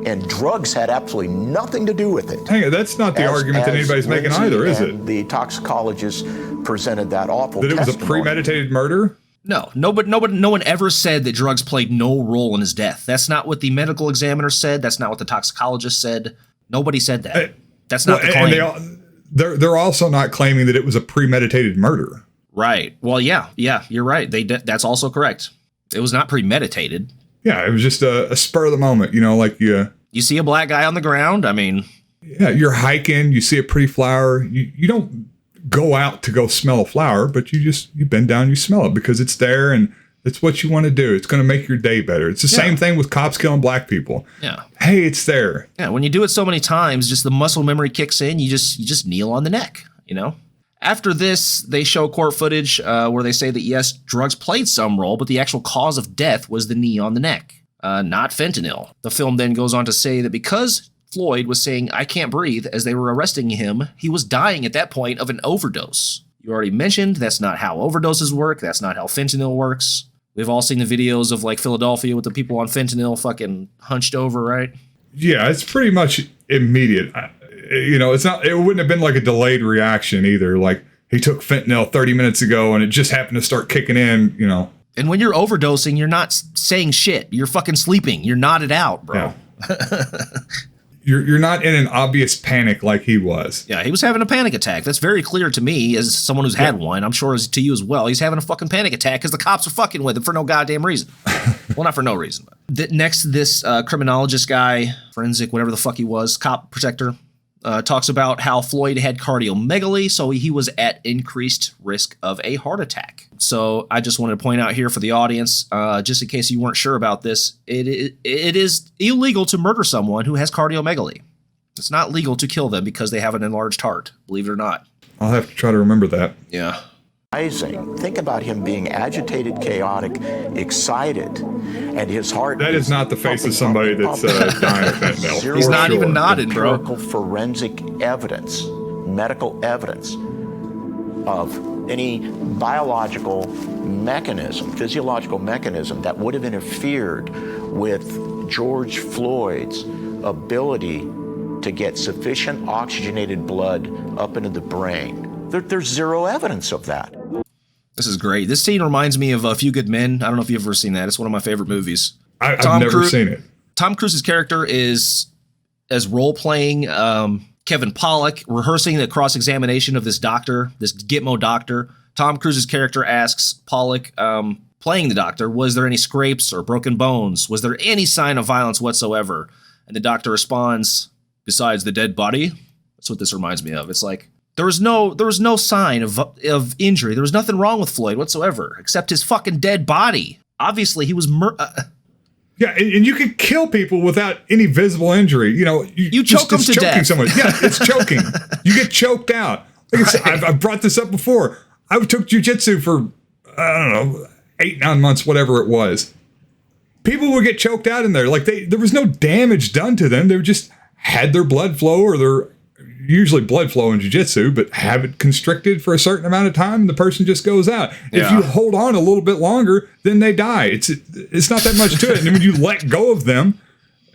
M: and drugs had absolutely nothing to do with it.
A: Hang on, that's not the argument that anybody's making either, is it?
M: The toxicologist presented that awful
A: that it was
M: testimony.
A: a premeditated murder?
B: No one ever said that drugs played no role in his death. That's not what the medical examiner said. That's not what the toxicologist said. Nobody said that. That's not the claim.
A: And they're also not claiming that it was a premeditated murder.
B: Right. Well, yeah, you're right. That's also correct. It was not premeditated.
A: Yeah, it was just a spur of the moment, like you
B: see a black guy on the ground. I mean,
A: yeah, you're hiking, you see a pretty flower. You don't go out to go smell a flower, but you bend down, you smell it because it's there and it's what you want to do. It's going to make your day better. It's the same thing with cops killing black people.
B: Yeah.
A: Hey, it's there.
B: Yeah. When you do it so many times, just the muscle memory kicks in. You just kneel on the neck, After this, they show court footage where they say that, yes, drugs played some role, but the actual cause of death was the knee on the neck, not fentanyl. The film then goes on to say that because Floyd was saying, "I can't breathe," as they were arresting him, he was dying at that point of an overdose. You already mentioned that's not how overdoses work. That's not how fentanyl works. We've all seen the videos of like Philadelphia with the people on fentanyl fucking hunched over, right?
A: Yeah, it's pretty much immediate. It's not. It wouldn't have been like a delayed reaction either. Like he took fentanyl 30 minutes ago and it just happened to start kicking in.
B: And when you're overdosing, you're not saying shit. You're fucking sleeping. You're nodded out, bro.
A: Yeah. You're not in an obvious panic like he was.
B: Yeah, he was having a panic attack. That's very clear to me as someone who's had one. I'm sure as to you as well. He's having a fucking panic attack because the cops are fucking with him for no goddamn reason. Well, not for no reason. But next, this criminologist guy, forensic, whatever the fuck he was, cop protector, talks about how Floyd had cardiomegaly, so he was at increased risk of a heart attack. So I just wanted to point out here for the audience, just in case you weren't sure about this, it is illegal to murder someone who has cardiomegaly. It's not legal to kill them because they have an enlarged heart, believe it or not.
A: I'll have to try to remember that.
B: Yeah.
M: Think about him being agitated, chaotic, excited, and his heart.
A: That is not the face of somebody that's dying of fentanyl.
B: He's not even nodding, bro.
M: Empirical forensic evidence, medical evidence of any biological mechanism, physiological mechanism that would have interfered with George Floyd's ability to get sufficient oxygenated blood up into the brain. There's zero evidence of that.
B: This is great. This scene reminds me of A Few Good Men. I don't know if you've ever seen that. It's one of my favorite movies.
A: I've never seen it.
B: Tom Cruise's character is as role-playing Kevin Pollak, rehearsing the cross-examination of this doctor, this Gitmo doctor. Tom Cruise's character asks Pollak, playing the doctor, was there any scrapes or broken bones? Was there any sign of violence whatsoever? And the doctor responds, besides the dead body? That's what this reminds me of. It's like, there was no sign of injury. There was nothing wrong with Floyd whatsoever, except his fucking dead body. Obviously, he was
A: yeah, and you can kill people without any visible injury. You
B: choke them to death.
A: Someone. Yeah, it's choking. You get choked out. Like I said, I've brought this up before. I took jujitsu for, I don't know, 8-9 months, whatever it was. People would get choked out in there. Like there was no damage done to them. They just had their blood flow, or their usually blood flow in jiu-jitsu, but have it constricted for a certain amount of time, and the person just goes out.
B: Yeah.
A: If you hold on a little bit longer, then they die. It's not that much to it. And when you let go of them,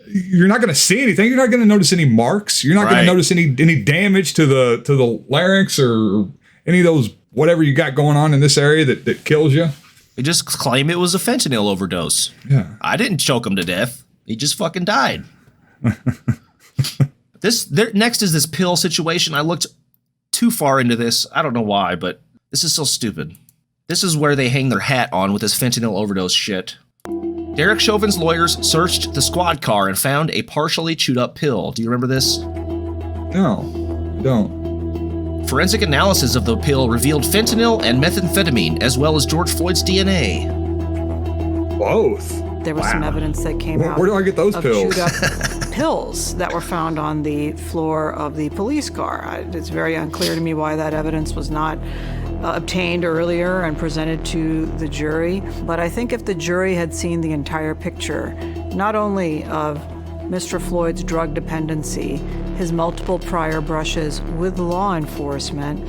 A: you're not going to see anything. You're not going to notice any marks. You're not going to notice any damage to the larynx or any of those whatever you got going on in this area that kills you.
B: They just claim it was a fentanyl overdose.
A: Yeah.
B: I didn't choke him to death. He just fucking died. Next is this pill situation. I looked too far into this. I don't know why, but this is so stupid. This is where they hang their hat on with this fentanyl overdose shit. Derek Chauvin's lawyers searched the squad car and found a partially chewed up pill. Do you remember this?
A: No, I don't.
B: Forensic analysis of the pill revealed fentanyl and methamphetamine, as well as George Floyd's DNA.
A: Both?
O: There was some evidence that came out.
A: Where do I get those pills?
O: Chewed up pills that were found on the floor of the police car. It's very unclear to me why that evidence was not obtained earlier and presented to the jury. But I think if the jury had seen the entire picture, not only of Mr. Floyd's drug dependency, his multiple prior brushes with law enforcement,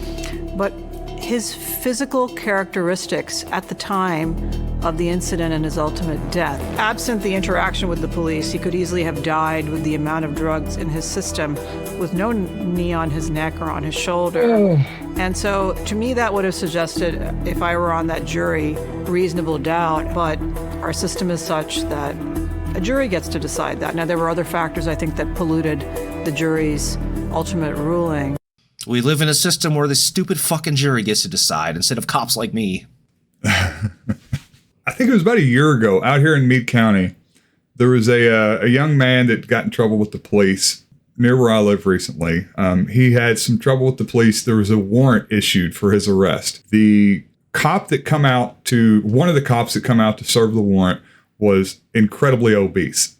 O: but his physical characteristics at the time of the incident and his ultimate death. Absent the interaction with the police, he could easily have died with the amount of drugs in his system with no knee on his neck or on his shoulder. And so to me, that would have suggested, if I were on that jury, reasonable doubt, but our system is such that a jury gets to decide that. Now, there were other factors, I think, that polluted the jury's ultimate ruling.
B: We live in a system where the stupid fucking jury gets to decide instead of cops like me.
A: I think it was about a year ago out here in Meade County. There was a young man that got in trouble with the police near where I live recently. He had some trouble with the police. There was a warrant issued for his arrest. One of the cops that come out to serve the warrant was incredibly obese.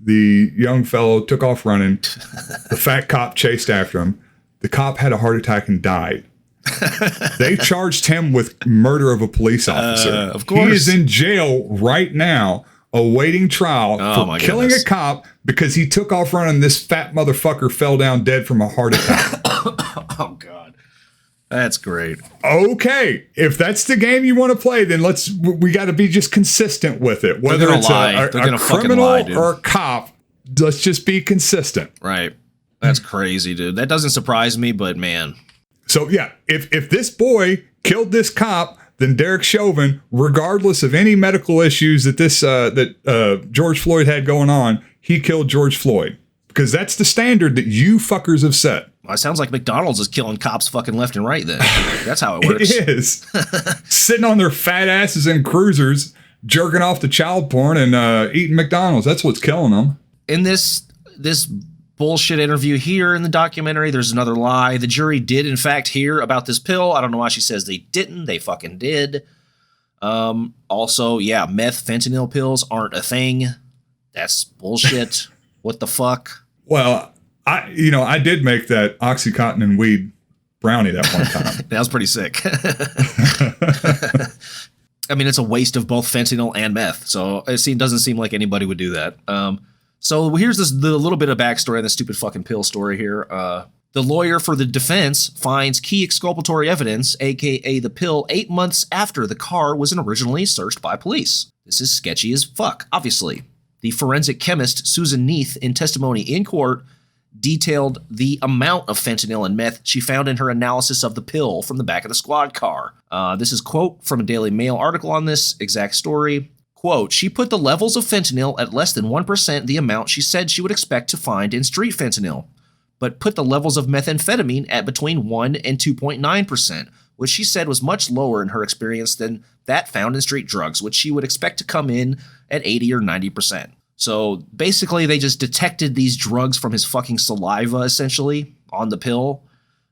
A: The young fellow took off running. The fat cop chased after him. The cop had a heart attack and died. They charged him with murder of a police officer.
B: Of course.
A: He is in jail right now awaiting trial for killing a cop because he took off running. This fat motherfucker fell down dead from a heart attack.
B: Oh, God. That's great.
A: Okay, if that's the game you want to play, then we got to be just consistent with it. Whether it's a criminal or a cop, let's just be consistent.
B: Right. That's crazy, dude. That doesn't surprise me, but man.
A: So yeah, if this boy killed this cop, then Derek Chauvin, regardless of any medical issues that George Floyd had going on, he killed George Floyd. Because that's the standard that you fuckers have set.
B: Well, it sounds like McDonald's is killing cops fucking left and right then. That's how it works.
A: It is. Sitting on their fat asses in cruisers, jerking off to child porn and eating McDonald's. That's what's killing them.
B: In this bullshit interview here in the documentary, there's another lie. The jury did, in fact, hear about this pill. I don't know why she says they didn't. They fucking did. Also, yeah, meth, fentanyl pills aren't a thing. That's bullshit. What the fuck?
A: Well, I did make that Oxycontin and weed brownie that one time.
B: That was pretty sick. I mean, it's a waste of both fentanyl and meth, so it doesn't seem like anybody would do that. So here's the little bit of backstory on the stupid fucking pill story here. The lawyer for the defense finds key exculpatory evidence, aka the pill, 8 months after the car was originally searched by police. This is sketchy as fuck, obviously. The forensic chemist, Susan Neath, in testimony in court, detailed the amount of fentanyl and meth she found in her analysis of the pill from the back of the squad car. This is quote from a Daily Mail article on this exact story. Quote, she put the levels of fentanyl at less than 1% the amount she said she would expect to find in street fentanyl, but put the levels of methamphetamine at between 1 and 2.9%, which she said was much lower in her experience than that found in street drugs, which she would expect to come in at 80 or 90%. So basically they just detected these drugs from his fucking saliva, essentially, on the pill.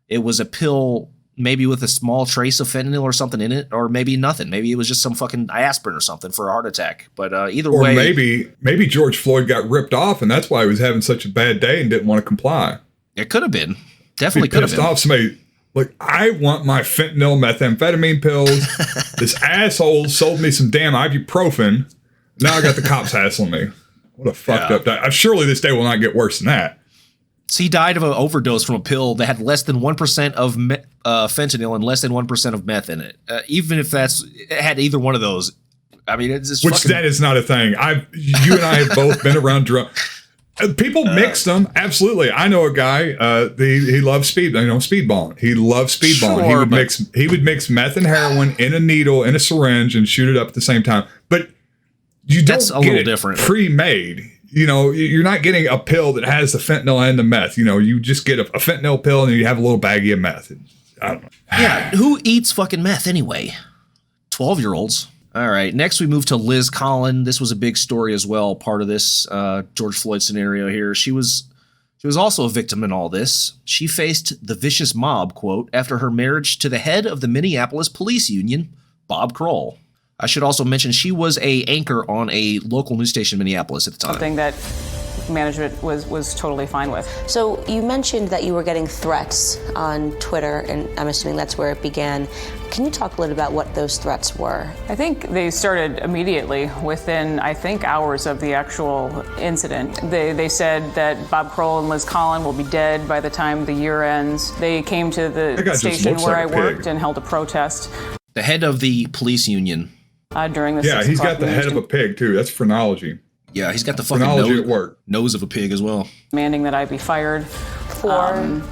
B: It was a pill maybe with a small trace of fentanyl or something in it, or maybe nothing. Maybe it was just some fucking aspirin or something for a heart attack. But either way...
A: Or maybe George Floyd got ripped off and that's why he was having such a bad day and didn't want to comply.
B: It could have been. Definitely could have been.
A: Off somebody Like, I want my fentanyl methamphetamine pills. This asshole sold me some damn ibuprofen. Now I got the cops hassling me. What a fucked up day. Surely this day will not get worse than that.
B: So he died of an overdose from a pill that had less than 1% of fentanyl and less than 1% of meth in it. Even if it had either one of those, I mean, it's just
A: which that is not a thing. You and I have both been around drugs. People mix them. Absolutely. I know a guy, he loves speedballing. He loves speedballing.
B: Sure,
A: he would mix meth and heroin in a needle, in a syringe, and shoot it up at the same time. But
B: that's a little different.
A: Pre-made. You're not getting a pill that has the fentanyl and the meth. You just get a fentanyl pill and you have a little baggie of meth. I don't know.
B: Yeah, who eats fucking meth anyway? 12-year-olds. All right, next we move to Liz Collin. This was a big story as well, part of this George Floyd scenario here. She was also a victim in all this. She faced the vicious mob, quote, after her marriage to the head of the Minneapolis Police Union, Bob Kroll. I should also mention she was a anchor on a local news station in Minneapolis at the time.
P: Something that management was totally fine with.
G: So you mentioned that you were getting threats on Twitter, and I'm assuming that's where it began. Can you talk a little about what those threats were?
P: I think they started immediately within, hours of the actual incident. They said that Bob Kroll and Liz Collin will be dead by the time the year ends. They came to the station where I worked and held a protest.
B: The head of the police union.
P: During the
A: he's got the head of a pig too. That's phrenology.
B: Yeah, he's got the fucking nose of a pig as well.
P: Demanding that I be fired for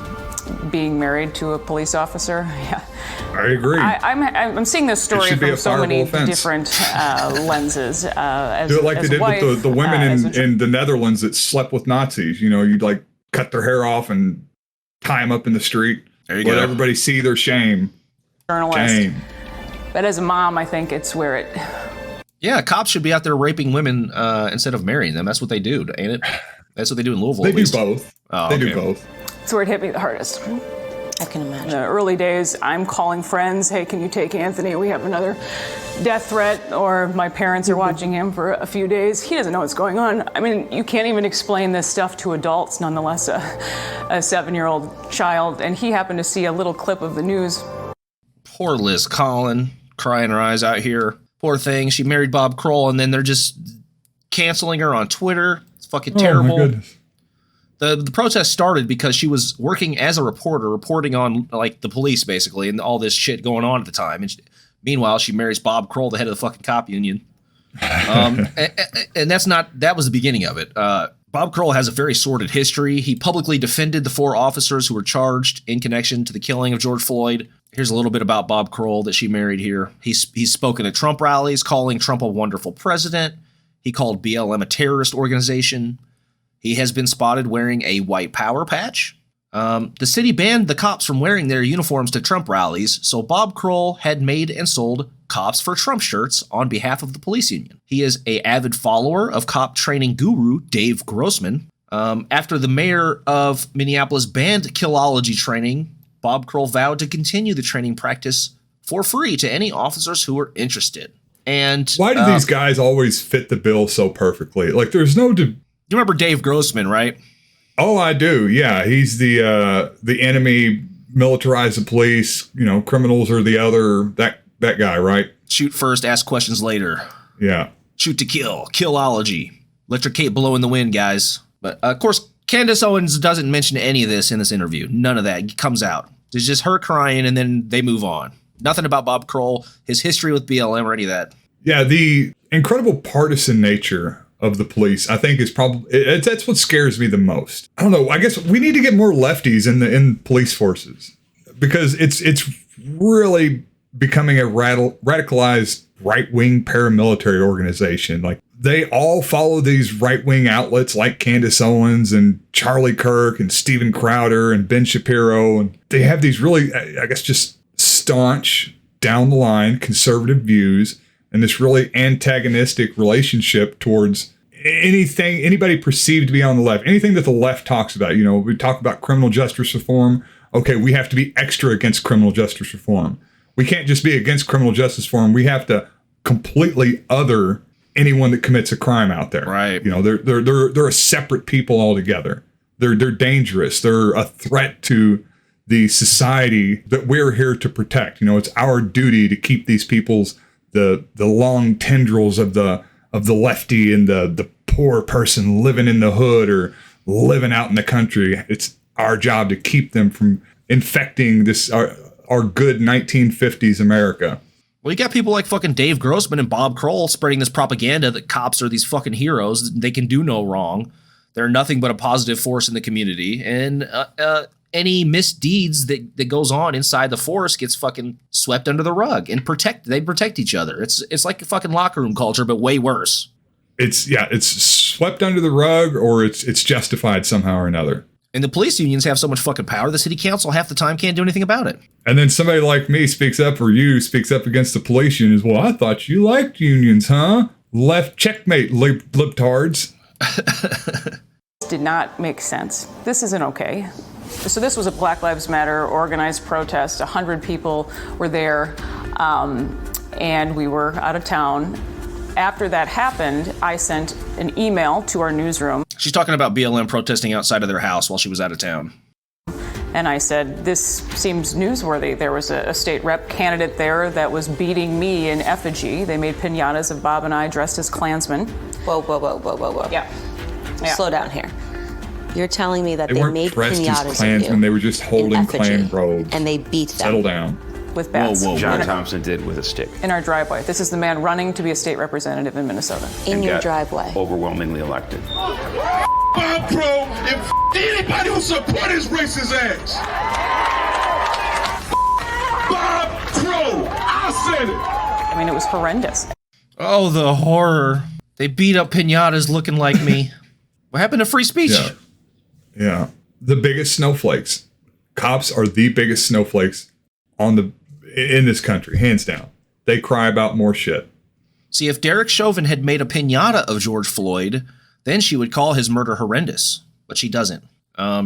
P: being married to a police officer. Yeah,
A: I agree.
P: I'm seeing this story from so many different lenses. As,
A: do it like
P: as
A: they did
P: wife,
A: with the women in the Netherlands that slept with Nazis. You'd like cut their hair off and tie them up in the street.
B: There you
A: let
B: go.
A: everybody see their shame.
P: Journalist.
A: Shame.
P: But as a mom, I think it's where it.
B: Yeah, cops should be out there raping women instead of marrying them. That's what they do, ain't it? That's what they do in Louisville.
A: They
B: at
A: do
B: least.
A: both.
B: Oh,
A: they
B: okay.
A: do both.
P: It's where it hit me the hardest.
G: I can imagine.
P: In the early days, I'm calling friends. Hey, can you take Anthony? We have another death threat. Or my parents are watching him for a few days. He doesn't know what's going on. I mean, you can't even explain this stuff to adults, nonetheless a 7-year-old child. And he happened to see a little clip of the news.
B: Poor Liz Collin, crying her eyes out here. Poor thing. She married Bob Kroll, and then they're just canceling her on Twitter. It's fucking terrible.
A: Oh, my goodness.
B: The protest started because she was working as a reporter, reporting on like the police basically, and all this shit going on at the time. And meanwhile, she marries Bob Kroll, the head of the fucking cop union. And that was the beginning of it. Bob Kroll has a very sordid history. He publicly defended the 4 officers who were charged in connection to the killing of George Floyd. Here's a little bit about Bob Kroll that she married here. He's spoken at Trump rallies, calling Trump a wonderful president. He called BLM a terrorist organization. He has been spotted wearing a white power patch. The city banned the cops from wearing their uniforms to Trump rallies, so Bob Kroll had made and sold Cops for Trump shirts on behalf of the police union. He is an avid follower of cop training guru Dave Grossman. After the mayor of Minneapolis banned killology training, Bob Kroll vowed to continue the training practice for free to any officers who were interested. And
A: why do these guys always fit the bill so perfectly? Like, there's no.
B: You remember Dave Grossman, right?
A: Oh, I do. Yeah, he's the enemy, militarize the police. Criminals are the other. That guy, right?
B: Shoot first, ask questions later.
A: Yeah.
B: Shoot to kill. Killology. Let your cape blow in the wind, guys. But of course, Candace Owens doesn't mention any of this in this interview. None of that comes out. It's just her crying, and then they move on. Nothing about Bob Kroll, his history with BLM, or any of that.
A: Yeah, the incredible partisan nature of the police, I think, is probably that's what scares me the most. I don't know. I guess we need to get more lefties in police forces, because it's really becoming a radicalized right-wing paramilitary organization. Like, they all follow these right-wing outlets like Candace Owens and Charlie Kirk and Steven Crowder and Ben Shapiro, and they have these really, I guess, just staunch, down the line conservative views and this really antagonistic relationship towards anybody perceived to be on the left, anything that the left talks about. We talk about criminal justice reform. Okay, we have to be extra against criminal justice reform. We can't just be against criminal justice reform. We have to completely other anyone that commits a crime out there.
B: Right.
A: They're a separate people altogether. They're dangerous. They're a threat to the society that we're here to protect. You know, it's our duty to keep these people's the long tendrils of the lefty and the poor person living in the hood or living out in the country. It's our job to keep them from infecting this our good 1950s America.
B: Well, you got people like fucking Dave Grossman and Bob Kroll spreading this propaganda that cops are these fucking heroes. They can do no wrong. They're nothing but a positive force in the community. And any misdeeds that goes on inside the force gets fucking swept under the rug and they protect each other. It's like a fucking locker room culture, but way worse. It's swept under the rug, or it's justified somehow or another. And the police unions have so much fucking power, the city council half the time can't do anything about it. And then somebody like me speaks up, or you speaks up against the police unions. Well, I thought you liked unions, huh? Left checkmate, libtards.
P: Did not make sense. This isn't okay. So this was a Black Lives Matter organized protest. 100 people were there, and we were out of town. After that happened, I sent an email to our newsroom. She's talking about BLM protesting outside of their house while she was out of town. And I said, this seems newsworthy. There was a state rep candidate there that was beating me in effigy. They made piñatas of Bob and I dressed as Klansmen.
G: Whoa.
P: Yeah.
G: Slow down here. You're telling me that
A: They
G: they
A: weren't
G: made
A: dressed as
G: piñatas of
A: Klansmen.
G: you
A: They were just holding
G: in effigy,
A: Klan robes.
G: and they beat them.
A: Settle down.
P: With bats.
Q: John Thompson did with a stick.
P: In our driveway. This is the man running to be a state representative in Minnesota.
G: In
Q: And
G: your
Q: got
G: driveway.
Q: Overwhelmingly elected.
H: Bob Pro and anybody who support his racist ass. Bob Pro. I said it.
P: I mean, it was horrendous.
B: Oh, the horror. They beat up piñatas looking like me. What happened to free speech?
A: Yeah. The biggest snowflakes. Cops are the biggest snowflakes in this country, hands down. They cry about more shit. See, if Derek Chauvin had made a piñata of George Floyd, then she would call his murder horrendous, but she doesn't.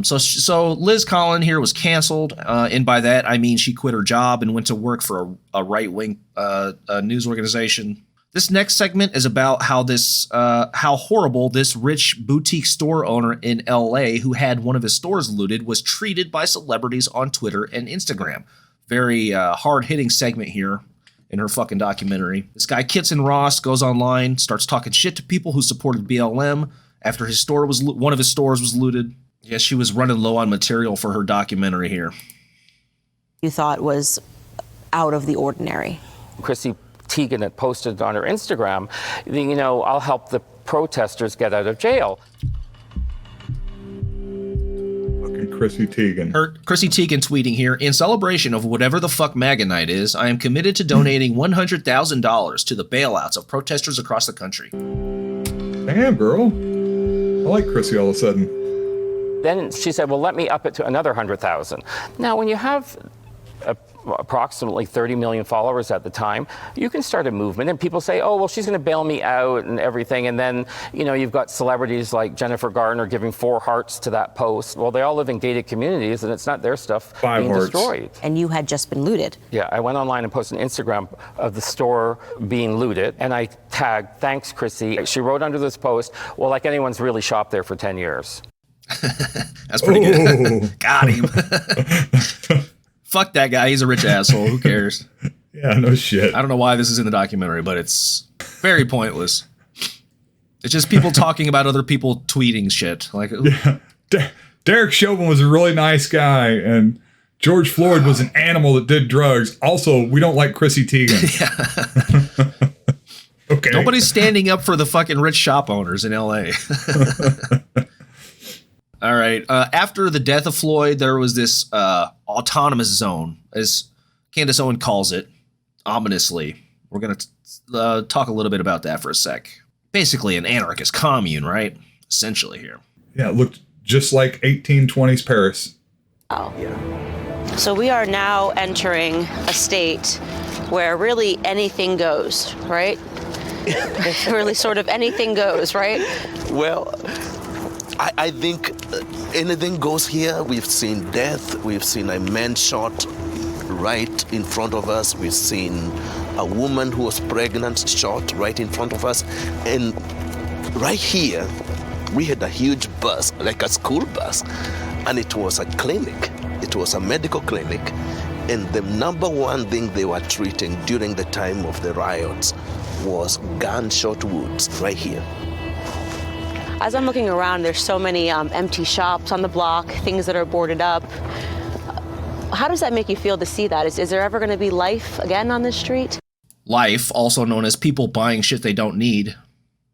A: So Liz Collin here was canceled, and by that I mean she quit her job and went to work for a right-wing news organization. This next segment is about how horrible this rich boutique store owner in LA who had one of his stores looted was treated by celebrities on Twitter and Instagram. Very hard-hitting segment here in her fucking documentary. This guy Kitson Ross goes online, starts talking shit to people who supported BLM after one of his stores was looted. Yes, she was running low on material for her documentary here.
G: You thought was out of the ordinary.
K: Chrissy Teigen had posted on her Instagram, you know, I'll help the protesters get out of jail.
A: Chrissy Teigen.
B: Chrissy Teigen tweeting here, in celebration of whatever the fuck MAGA night is, I am committed to donating $100,000 to the bailouts of protesters across the country.
A: Damn, girl. I like Chrissy all of a sudden.
K: Then she said, well, let me up it to another 100,000. Now, when you have approximately 30 million followers at the time, you can start a movement and people say, oh, well, she's going to bail me out and everything. And then, you know, you've got celebrities like Jennifer Garner giving 4 hearts to that post. Well, they all live in gated communities and it's not their stuff being destroyed.
G: And you had just been looted.
K: Yeah, I went online and posted an Instagram of the store being looted and I tagged, thanks, Chrissy. She wrote under this post, well, like anyone's really shopped there for 10 years.
B: That's pretty good. Got him. Fuck that guy. He's a rich asshole. Who cares?
A: Yeah, no shit.
B: I don't know why this is in the documentary, but it's very pointless. It's just people talking about other people tweeting shit. Like,
A: Derek Chauvin was a really nice guy, and George Floyd was an animal that did drugs. Also, we don't like Chrissy Teigen. Okay.
B: Nobody's standing up for the fucking rich shop owners in LA. All right. After the death of Floyd, there was this autonomous zone, as Candace Owens calls it, ominously. We're going to talk a little bit about that for a sec. Basically an anarchist commune, right? Essentially here.
A: Yeah, it looked just like 1820s Paris.
G: Oh. Yeah. So we are now entering a state where really anything goes, right? Really sort of anything goes, right?
R: Well, I think anything goes here. We've seen death. We've seen a man shot right in front of us. We've seen a woman who was pregnant shot right in front of us. And right here, we had a huge bus, like a school bus, and it was a clinic. It was a medical clinic, and the number one thing they were treating during the time of the riots was gunshot wounds right here.
G: As I'm looking around, there's so many empty shops on the block, things that are boarded up. How does that make you feel to see that? Is there ever going to be life again on this street?
B: Life, also known as people buying shit they don't need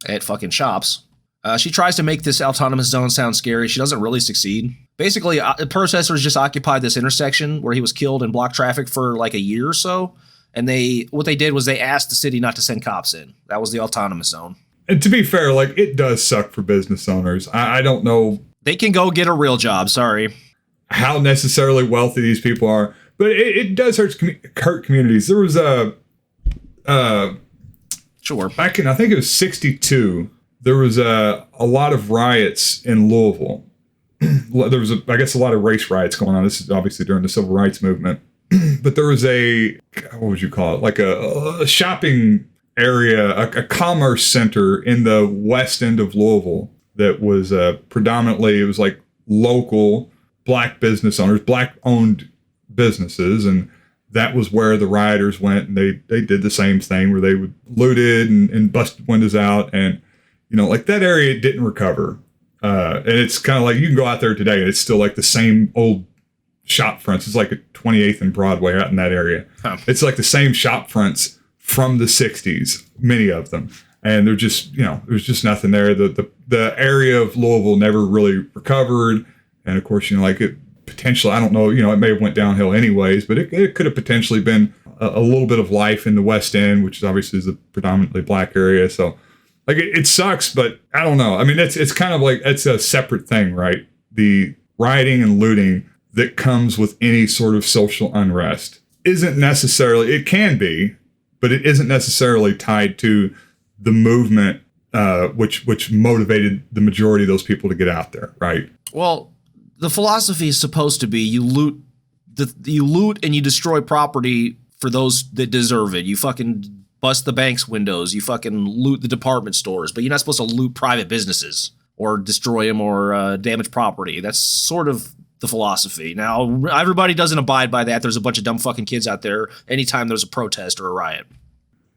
B: at fucking shops. She tries to make this autonomous zone sound scary. She doesn't really succeed. Basically, protesters just occupied this intersection where he was killed and blocked traffic for like a year or so. And what they did was they asked the city not to send cops in. That was the autonomous zone.
A: And to be fair, like, it does suck for business owners. I don't know.
B: They can go get a real job, sorry.
A: How necessarily wealthy these people are. But it does hurt communities. There was
B: Sure.
A: back in, I think it was 1962, there was a lot of riots in Louisville. There was, I guess, a lot of race riots going on. This is obviously during the Civil Rights Movement. But there was what would you call it? Like a shopping area, a commerce center in the west end of Louisville that was predominantly, it was like local black business owners, black owned businesses. And that was where the rioters went. And they did the same thing where they would looted and busted windows out. And, you know, like that area didn't recover. And it's kind of like, you can go out there today and it's still like the same old shop fronts. It's like a 28th and Broadway out in that area. Huh. It's like the same shop fronts from the 60s, many of them. And they're just, you know, there's just nothing there. The area of Louisville never really recovered. And of course, you know, like it potentially, I don't know, you know, it may have went downhill anyways, but it could have potentially been a little bit of life in the West End, which obviously is a predominantly black area. So like it sucks, but I don't know. I mean, it's kind of like, it's a separate thing, right? The rioting and looting that comes with any sort of social unrest isn't necessarily, it can be, but it isn't necessarily tied to the movement, which motivated the majority of those people to get out there, right?
B: Well, the philosophy is supposed to be you loot and you destroy property for those that deserve it. You fucking bust the bank's windows. You fucking loot the department stores, but you're not supposed to loot private businesses or destroy them or damage property. That's sort of the philosophy. Now, everybody doesn't abide by that. There's a bunch of dumb fucking kids out there anytime there's a protest or a riot.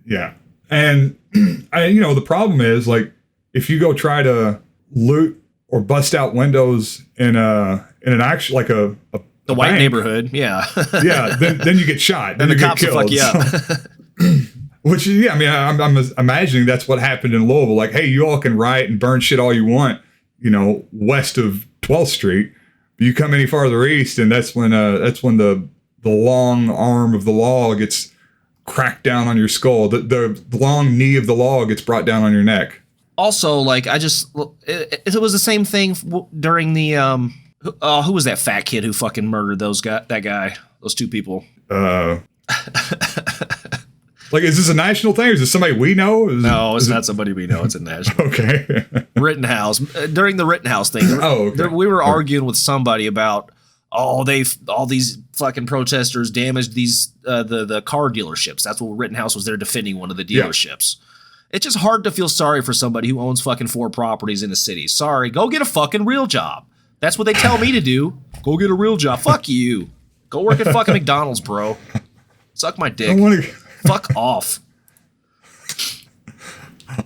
A: Yeah. And, you know, the problem is, like, if you go try to loot or bust out windows in an actual, like the
B: white
A: bank,
B: neighborhood, yeah.
A: Yeah, then you get shot.
B: Then
A: you
B: the cops will fuck you up.
A: So, which, yeah, I mean, I'm imagining that's what happened in Louisville. Like, hey, you all can riot and burn shit all you want, you know, west of 12th Street. But you come any farther east, and that's when the long arm of the law gets cracked down on your skull. The long knee of the law gets brought down on your neck.
B: Also, like, it was the same thing during the who was that fat kid who fucking murdered that guy, those two people?
A: Like, is this a national thing? Or is this somebody we know?
B: No, it's not somebody we know. It's a national.
A: Okay.
B: Rittenhouse. During the Rittenhouse thing, we were arguing with somebody about, all these fucking protesters damaged these the car dealerships. That's what Rittenhouse was there defending, one of the dealerships. Yeah. It's just hard to feel sorry for somebody who owns fucking 4 properties in the city. Sorry, go get a fucking real job. That's what they tell me to do. Go get a real job. Fuck you. Go work at fucking McDonald's, bro. Suck my dick. Fuck off.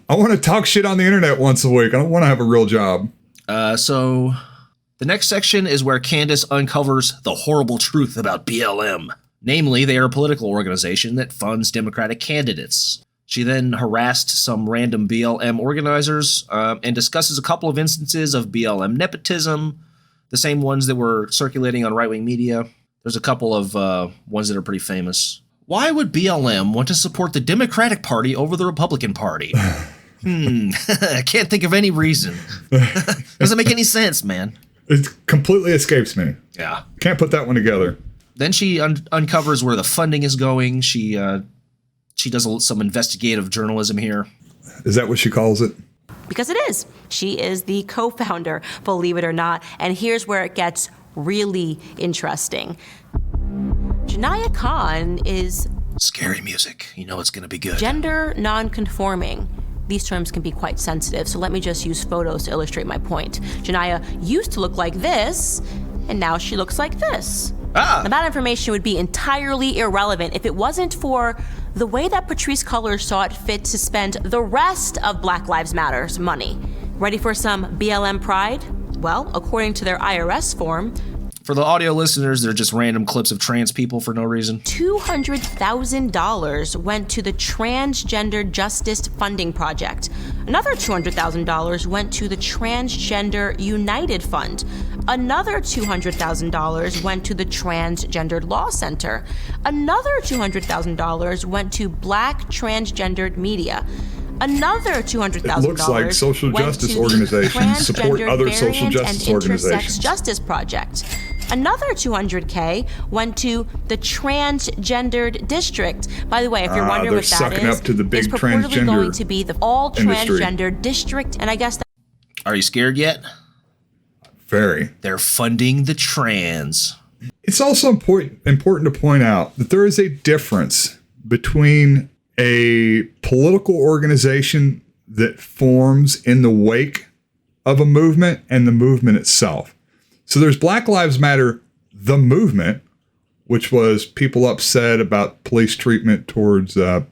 A: I want to talk shit on the internet once a week. I don't want to have a real job.
B: So the next section is where Candace uncovers the horrible truth about BLM. Namely, they are a political organization that funds Democratic candidates. She then harassed some random BLM organizers and discusses a couple of instances of BLM nepotism, the same ones that were circulating on right-wing media. There's a couple of ones that are pretty famous. Why would BLM want to support the Democratic Party over the Republican Party? I can't think of any reason. Doesn't make any sense, man.
A: It completely escapes me.
B: Yeah.
A: Can't put that one together.
B: Then she uncovers where the funding is going. She does some investigative journalism here.
A: Is that what she calls it?
G: Because it is. She is the co-founder, believe it or not. And here's where it gets really interesting. Janiyah Khan is...
B: Scary music. You know it's going to be good.
G: Gender non-conforming. These terms can be quite sensitive, so let me just use photos to illustrate my point. Janiyah used to look like this, and now she looks like this. Now, that information would be entirely irrelevant if it wasn't for the way that Patrisse Cullors saw it fit to spend the rest of Black Lives Matter's money. Ready for some BLM pride? Well, according to their IRS form,
B: for the audio listeners, they're just random clips of trans people for no reason.
G: $200,000 went to the Transgender Justice Funding Project. Another $200,000 went to the Transgender United Fund. Another $200,000 went to the Transgendered Law Center. Another $200,000 went to Black Transgendered Media. Another $200,000
A: It looks like social justice organizations support other social justice organizations.
G: Justice Project. Another $200K went to the Transgendered District. By the way, if you're wondering what that is,
A: sucking up to the big
G: it's purportedly
A: transgender
G: going to be the all
A: industry.
G: Transgender District, and I guess that.
B: Are you scared yet?
A: Very.
B: They're funding the trans.
A: It's also important to point out that there is a difference between a political organization that forms in the wake of a movement and the movement itself. So there's Black Lives Matter, the movement, which was people upset about police treatment towards the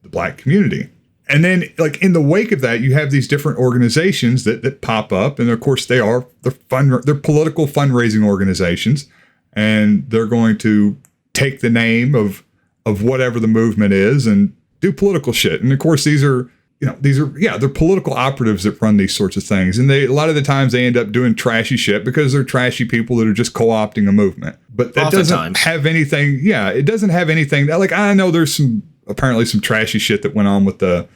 A: black community. And then, like, in the wake of that, you have these different organizations that pop up. And of course, they're political fundraising organizations. And they're going to take the name of whatever the movement is and do political shit. And of course, they're political operatives that run these sorts of things. And a lot of the times they end up doing trashy shit because they're trashy people that are just co-opting a movement. But that doesn't have anything. Yeah, it doesn't have anything. Like, I know there's apparently some trashy shit that went on with the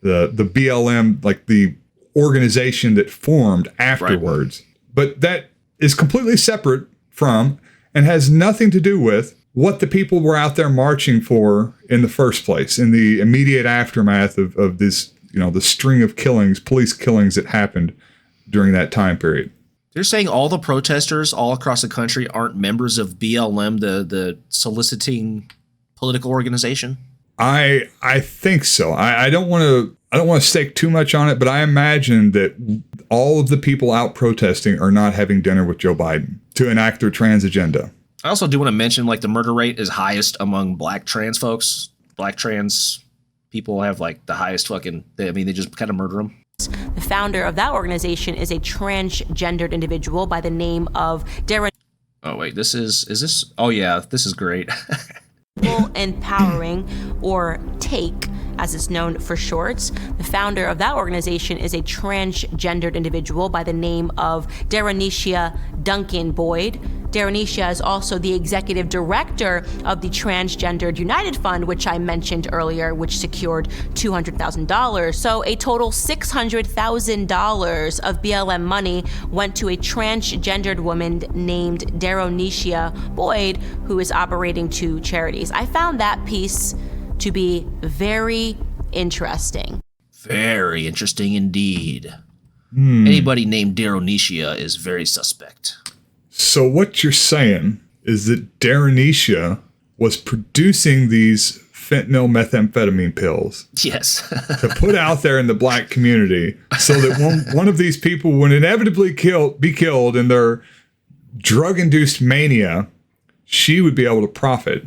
A: BLM, like the organization that formed afterwards. Right. But that is completely separate from and has nothing to do with what the people were out there marching for in the first place, in the immediate aftermath of this, the string of killings, police killings that happened during that time period.
B: They're saying all the protesters all across the country aren't members of BLM, the soliciting political organization?
A: I think so. I don't want to stake too much on it, but I imagine that all of the people out protesting are not having dinner with Joe Biden to enact their trans agenda.
B: I also do want to mention, like, the murder rate is highest among black trans folks. Black trans people have, like, the highest they just kind of murder them.
G: The founder of that organization is a transgendered individual by the name of Darren.
B: Oh, wait, is this? Oh, yeah, this is great.
G: Empowering, or TAKE, as it's known for short. The founder of that organization is a transgendered individual by the name of Darrenecia Duncan Boyd. Darrenecia is also the executive director of the Transgendered United Fund, which I mentioned earlier, which secured $200,000. So a total $600,000 of BLM money went to a transgendered woman named Darrenecia Boyd, who is operating two charities. I found that piece to be very interesting.
B: Very interesting indeed. Anybody named Darrenecia is very suspect.
A: So what you're saying is that Darrenecia was producing these fentanyl methamphetamine pills.
B: Yes.
A: To put out there in the black community so that one of these people would inevitably be killed in their drug-induced mania, she would be able to profit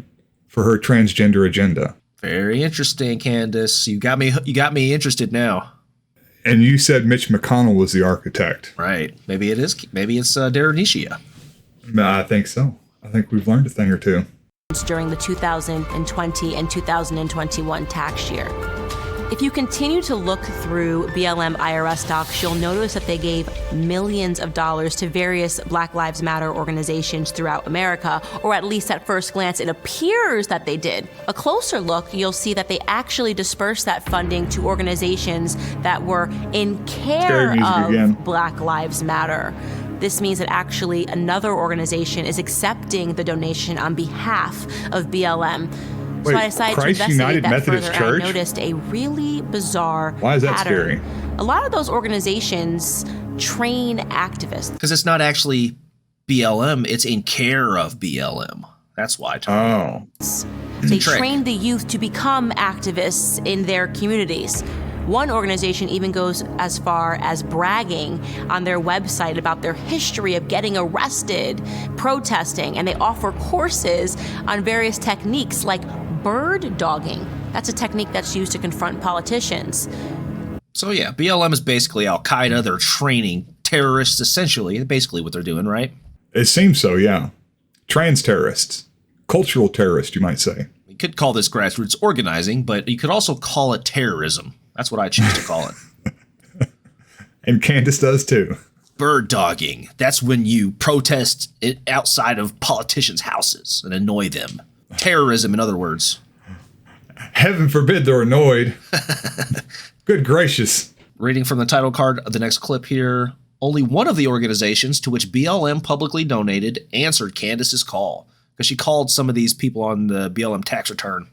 A: for her transgender agenda.
B: Very interesting, Candace. You got me interested now.
A: And you said Mitch McConnell was the architect.
B: Right. Maybe it is. Maybe it's Darrenecia.
A: I think so. I think we've learned a thing or two.
G: During the 2020 and 2021 tax year. If you continue to look through BLM IRS docs, you'll notice that they gave millions of dollars to various Black Lives Matter organizations throughout America, or at least at first glance, it appears that they did. A closer look, you'll see that they actually dispersed that funding to organizations that were in care of Black Lives Matter. This means that actually another organization is accepting the donation on behalf of BLM.
A: Wait,
G: so I decided
A: Christ
G: to investigate
A: United
G: that
A: Methodist
G: further,
A: Church?
G: and I noticed a really bizarre
A: Why is that
G: pattern.
A: scary?
G: A lot of those organizations train activists.
B: Because it's not actually BLM, it's in care of BLM. That's why.
A: Oh.
G: They train the youth to become activists in their communities. One organization even goes as far as bragging on their website about their history of getting arrested, protesting, and they offer courses on various techniques like bird dogging. That's a technique that's used to confront politicians.
B: So yeah, BLM is basically Al-Qaeda. They're training terrorists, essentially. Basically what they're doing, right?
A: It seems so, yeah. Trans terrorists. Cultural terrorists, you might say.
B: You could call this grassroots organizing, but you could also call it terrorism. That's what I choose to call it.
A: And Candace does too.
B: Bird dogging. That's when you protest outside of politicians' houses and annoy them. Terrorism, in other words.
A: Heaven forbid they're annoyed. Good gracious.
B: Reading from the title card of the next clip here. Only one of the organizations to which BLM publicly donated answered Candace's call, because she called some of these people on the BLM tax return.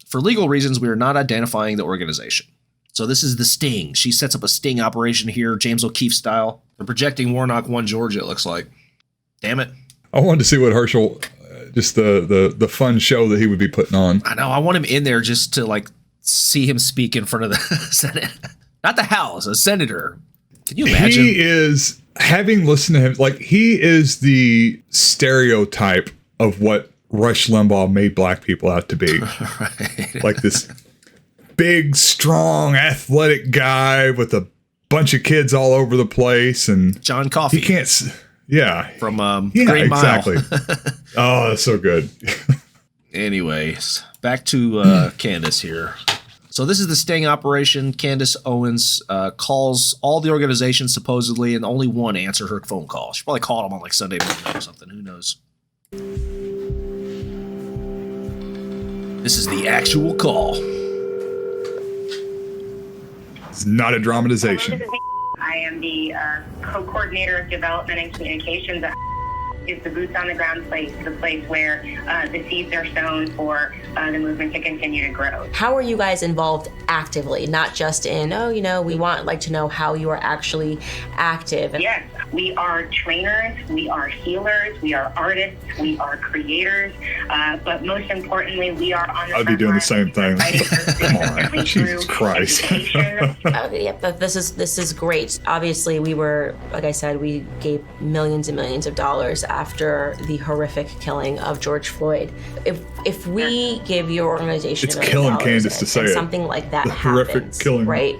B: For legal reasons, we are not identifying the organization. So this is the sting. She sets up a sting operation here, James O'Keefe style. They're projecting Warnock won Georgia, it looks like. Damn it.
A: I wanted to see what Herschel, just the fun show that he would be putting on.
B: I know. I want him in there just to like see him speak in front of the Senate. Not the House, a senator. Can you imagine?
A: He is, having listened to him, like he is the stereotype of what Rush Limbaugh made black people out to be. Right. Like this big, strong, athletic guy with a bunch of kids all over the place. And
B: John Coffey.
A: He can't, yeah.
B: From
A: yeah,
B: Green Mile.
A: Exactly. Oh, that's so good.
B: Anyways, back to Candace here. So this is the sting operation. Candace Owens calls all the organizations supposedly, and only one answered her phone call. She probably called them on like Sunday morning or something. Who knows? This is the actual call.
A: It's not a dramatization.
S: I am the co-coordinator of development and communications. It's the boots on the ground place, the place where the seeds are sown for the movement to continue to grow.
G: How are you guys involved actively, not just in, we want to know how you are actually active?
S: Yes, we are trainers, we are healers, we are artists, we are creators, but most importantly, we are on the
A: I'd be doing the same thing. Come on, Jesus Christ.
G: This is great. Obviously, we were, like I said, we gave millions and millions of dollars after the horrific killing of George Floyd. If we give your organization
A: it's killing Candace to say
G: something like that
A: the horrific killing,
G: right?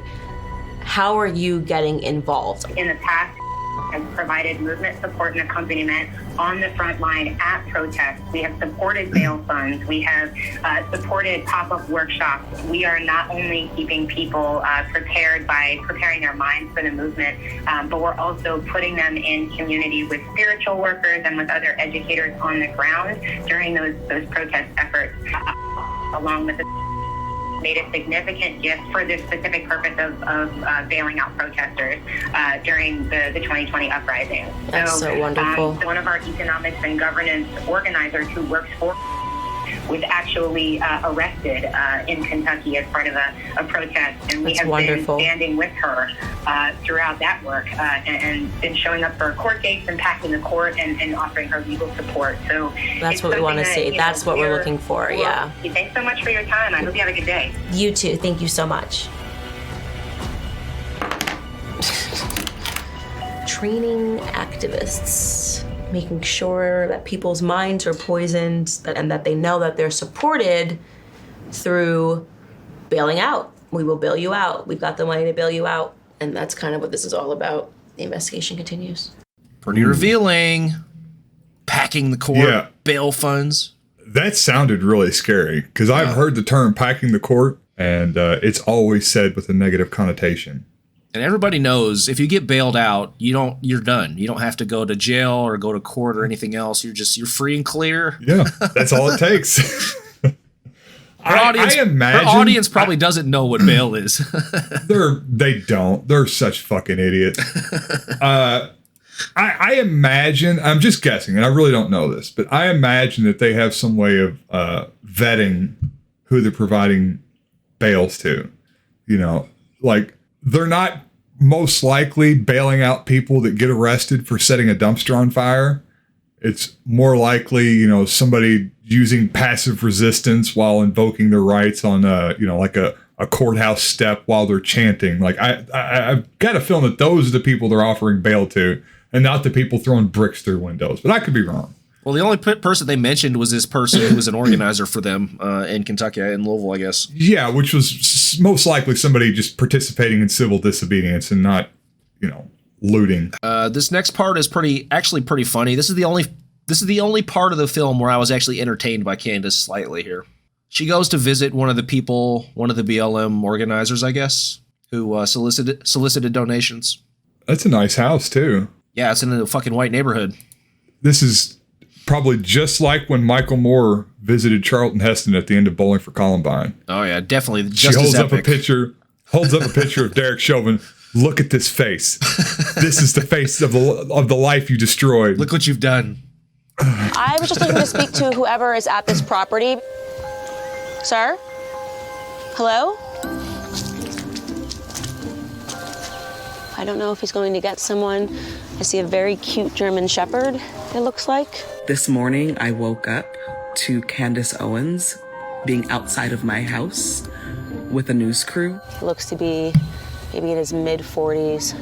G: How are you getting involved?
S: In the past, has provided movement support and accompaniment on the front line at protests. We have supported bail funds. We have supported pop-up workshops. We are not only keeping people prepared by preparing their minds for the movement, but we're also putting them in community with spiritual workers and with other educators on the ground during those protest efforts, along with the made a significant gift for this specific purpose of bailing out protesters during the 2020 uprising.
G: That's so wonderful.
S: One of our economics and governance organizers who works for was actually arrested in Kentucky as part of a protest, and we have been standing with her throughout that work and been showing up for court dates and packing the court and offering her legal support. So
G: that's what we want to see. That's what we're looking for. Yeah.
S: Thanks so much for your time. I hope you have a good day.
G: You too. Thank you so much. Training activists, making sure that people's minds are poisoned and that they know that they're supported through bailing out. We will bail you out. We've got the money to bail you out. And that's kind of what this is all about. The investigation continues.
B: Pretty revealing. Packing the court, bail funds.
A: That sounded really scary because I've heard the term packing the court, and it's always said with a negative connotation.
B: And everybody knows if you get bailed out, you're done. You don't have to go to jail or go to court or anything else. You're free and clear.
A: Yeah, that's all it takes.
B: Her audience probably doesn't know what bail is.
A: They don't. They're such fucking idiots. I imagine, I'm just guessing, and I really don't know this, but I imagine that they have some way of vetting who they're providing bails to. Like they're not most likely bailing out people that get arrested for setting a dumpster on fire. It's more likely, somebody using passive resistance while invoking their rights on, like a a courthouse step while they're chanting. Like I've got a feeling that those are the people they're offering bail to, and not the people throwing bricks through windows. But I could be wrong.
B: Well, the only person they mentioned was this person who was an organizer for them in Kentucky, in Louisville, I guess.
A: Yeah, which was most likely somebody just participating in civil disobedience and not, looting.
B: This next part is actually pretty funny. This is the only part of the film where I was actually entertained by Candace slightly here. She goes to visit one of the BLM organizers, I guess, who solicited donations.
A: That's a nice house too.
B: Yeah, it's in a fucking white neighborhood.
A: This is probably just like when Michael Moore visited Charlton Heston at the end of Bowling for Columbine.
B: Oh yeah, definitely.
A: She holds up a picture of Derek Chauvin. Look at this face. This is the face of the life you destroyed.
B: Look what you've done.
G: I was just looking to speak to whoever is at this property. Sir? Hello? I don't know if he's going to get someone. I see a very cute German Shepherd, it looks like.
T: This morning, I woke up to Candace Owens being outside of my house with a news crew.
G: He looks to be maybe in his mid-40s,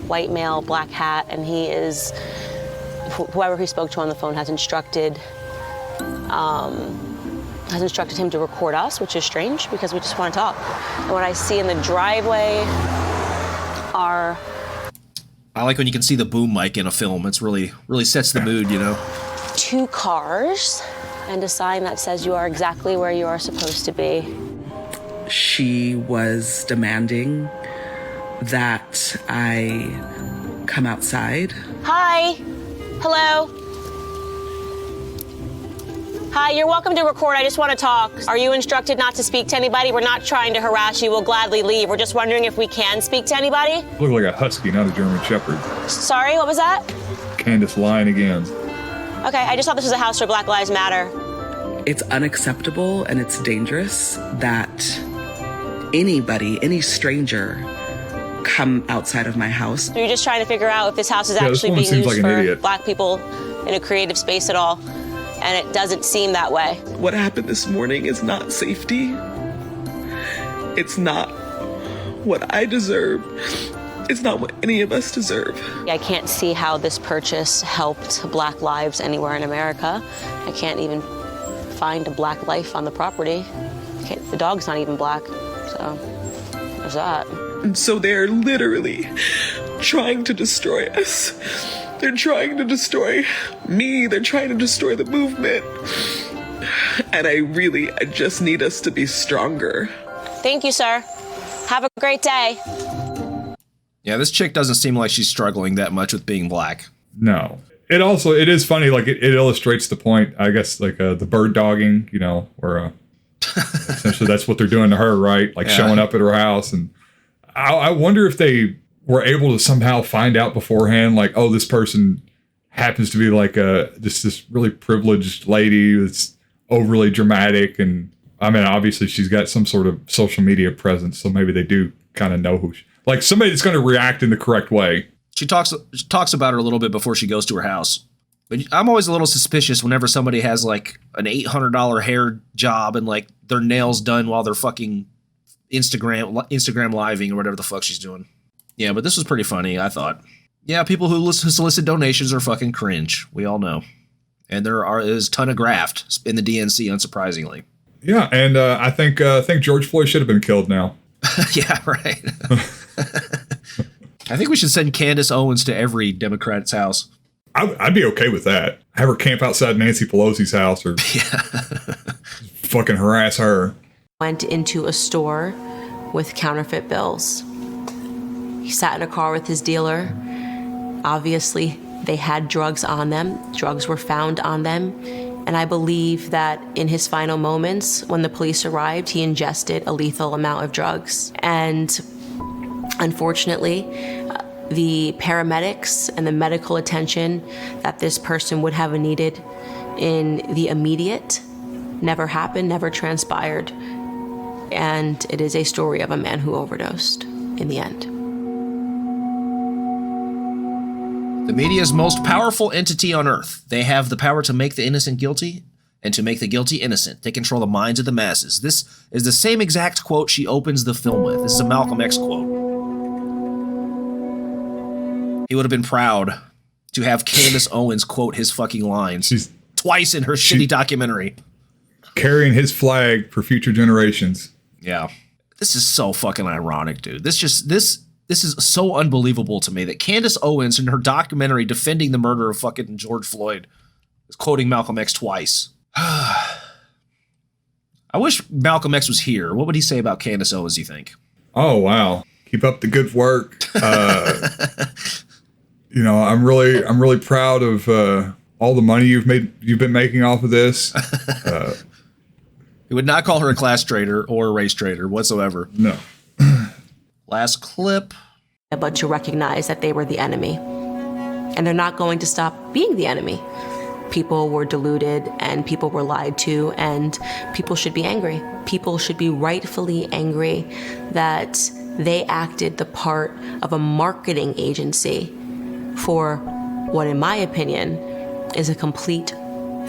G: white male, black hat, and he is, whoever he spoke to on the phone has instructed him to record us, which is strange because we just want to talk. And what I see in the driveway are...
B: I like when you can see the boom mic in a film. It's really sets the mood,
G: 2 cars and a sign that says you are exactly where you are supposed to be.
T: She was demanding that I come outside.
G: Hi. Hello. Hi, you're welcome to record. I just want to talk. Are you instructed not to speak to anybody? We're not trying to harass you. We'll gladly leave. We're just wondering if we can speak to anybody.
A: Look like a husky, not a German Shepherd.
G: Sorry, what was that?
A: Candace lying again.
G: Okay, I just thought this was a house where Black Lives Matter.
T: It's unacceptable and it's dangerous that any stranger come outside of my house.
G: So you're just trying to figure out if this house is actually being used
A: like
G: for Black people in a creative space at all. And it doesn't seem that way.
T: What happened this morning is not safety. It's not what I deserve. It's not what any of us deserve.
G: I can't see how this purchase helped Black lives anywhere in America. I can't even find a Black life on the property. The dog's not even Black, so there's that.
T: And so they're literally trying to destroy us. They're trying to destroy me. They're trying to destroy the movement. And I just need us to be stronger.
G: Thank you, sir. Have a great day.
B: Yeah, this chick doesn't seem like she's struggling that much with being Black.
A: No. It is funny, like it illustrates the point, I guess, like the bird dogging, where essentially that's what they're doing to her, right? Like showing up at her house. And I wonder if they were able to somehow find out beforehand, like, oh, this person happens to be like this really privileged lady that's overly dramatic. And I mean, obviously she's got some sort of social media presence, so maybe they do kind of know who like somebody that's going to react in the correct way.
B: She talks about her a little bit before she goes to her house. But I'm always a little suspicious whenever somebody has like an $800 hair job and like their nails done while they're fucking Instagram living or whatever the fuck she's doing. Yeah, but this was pretty funny, I thought. Yeah, people who solicit donations are fucking cringe. We all know. And there's a ton of graft in the DNC, unsurprisingly.
A: Yeah, and I think George Floyd should have been killed now.
B: Yeah, right. I think we should send Candace Owens to every Democrat's house.
A: I'd be okay with that. Have her camp outside Nancy Pelosi's house or fucking harass her.
G: Went into a store with counterfeit bills. He sat in a car with his dealer. Obviously, they had drugs on them. Drugs were found on them. And I believe that in his final moments, when the police arrived, he ingested a lethal amount of drugs. And unfortunately, the paramedics and the medical attention that this person would have needed in the immediate never happened, never transpired. And it is a story of a man who overdosed in the end.
B: The media's most powerful entity on earth. They have the power to make the innocent guilty and to make the guilty innocent. They control the minds of the masses. This is the same exact quote she opens the film with. This is a Malcolm X quote. He would have been proud to have Candace Owens quote his fucking lines twice in her shitty documentary.
A: Carrying his flag for future generations.
B: Yeah. This is so fucking ironic, dude. This is so unbelievable to me that Candace Owens in her documentary defending the murder of fucking George Floyd is quoting Malcolm X twice. I wish Malcolm X was here. What would he say about Candace Owens, do you think?
A: Oh, wow. Keep up the good work. You know, I'm really proud of all the money you've been making off of this.
B: He would not call her a class traitor or a race traitor whatsoever.
A: No.
B: Last clip.
G: But to recognize that they were the enemy. And they're not going to stop being the enemy. People were deluded and people were lied to, and people should be angry. People should be rightfully angry that they acted the part of a marketing agency for what, in my opinion, is a complete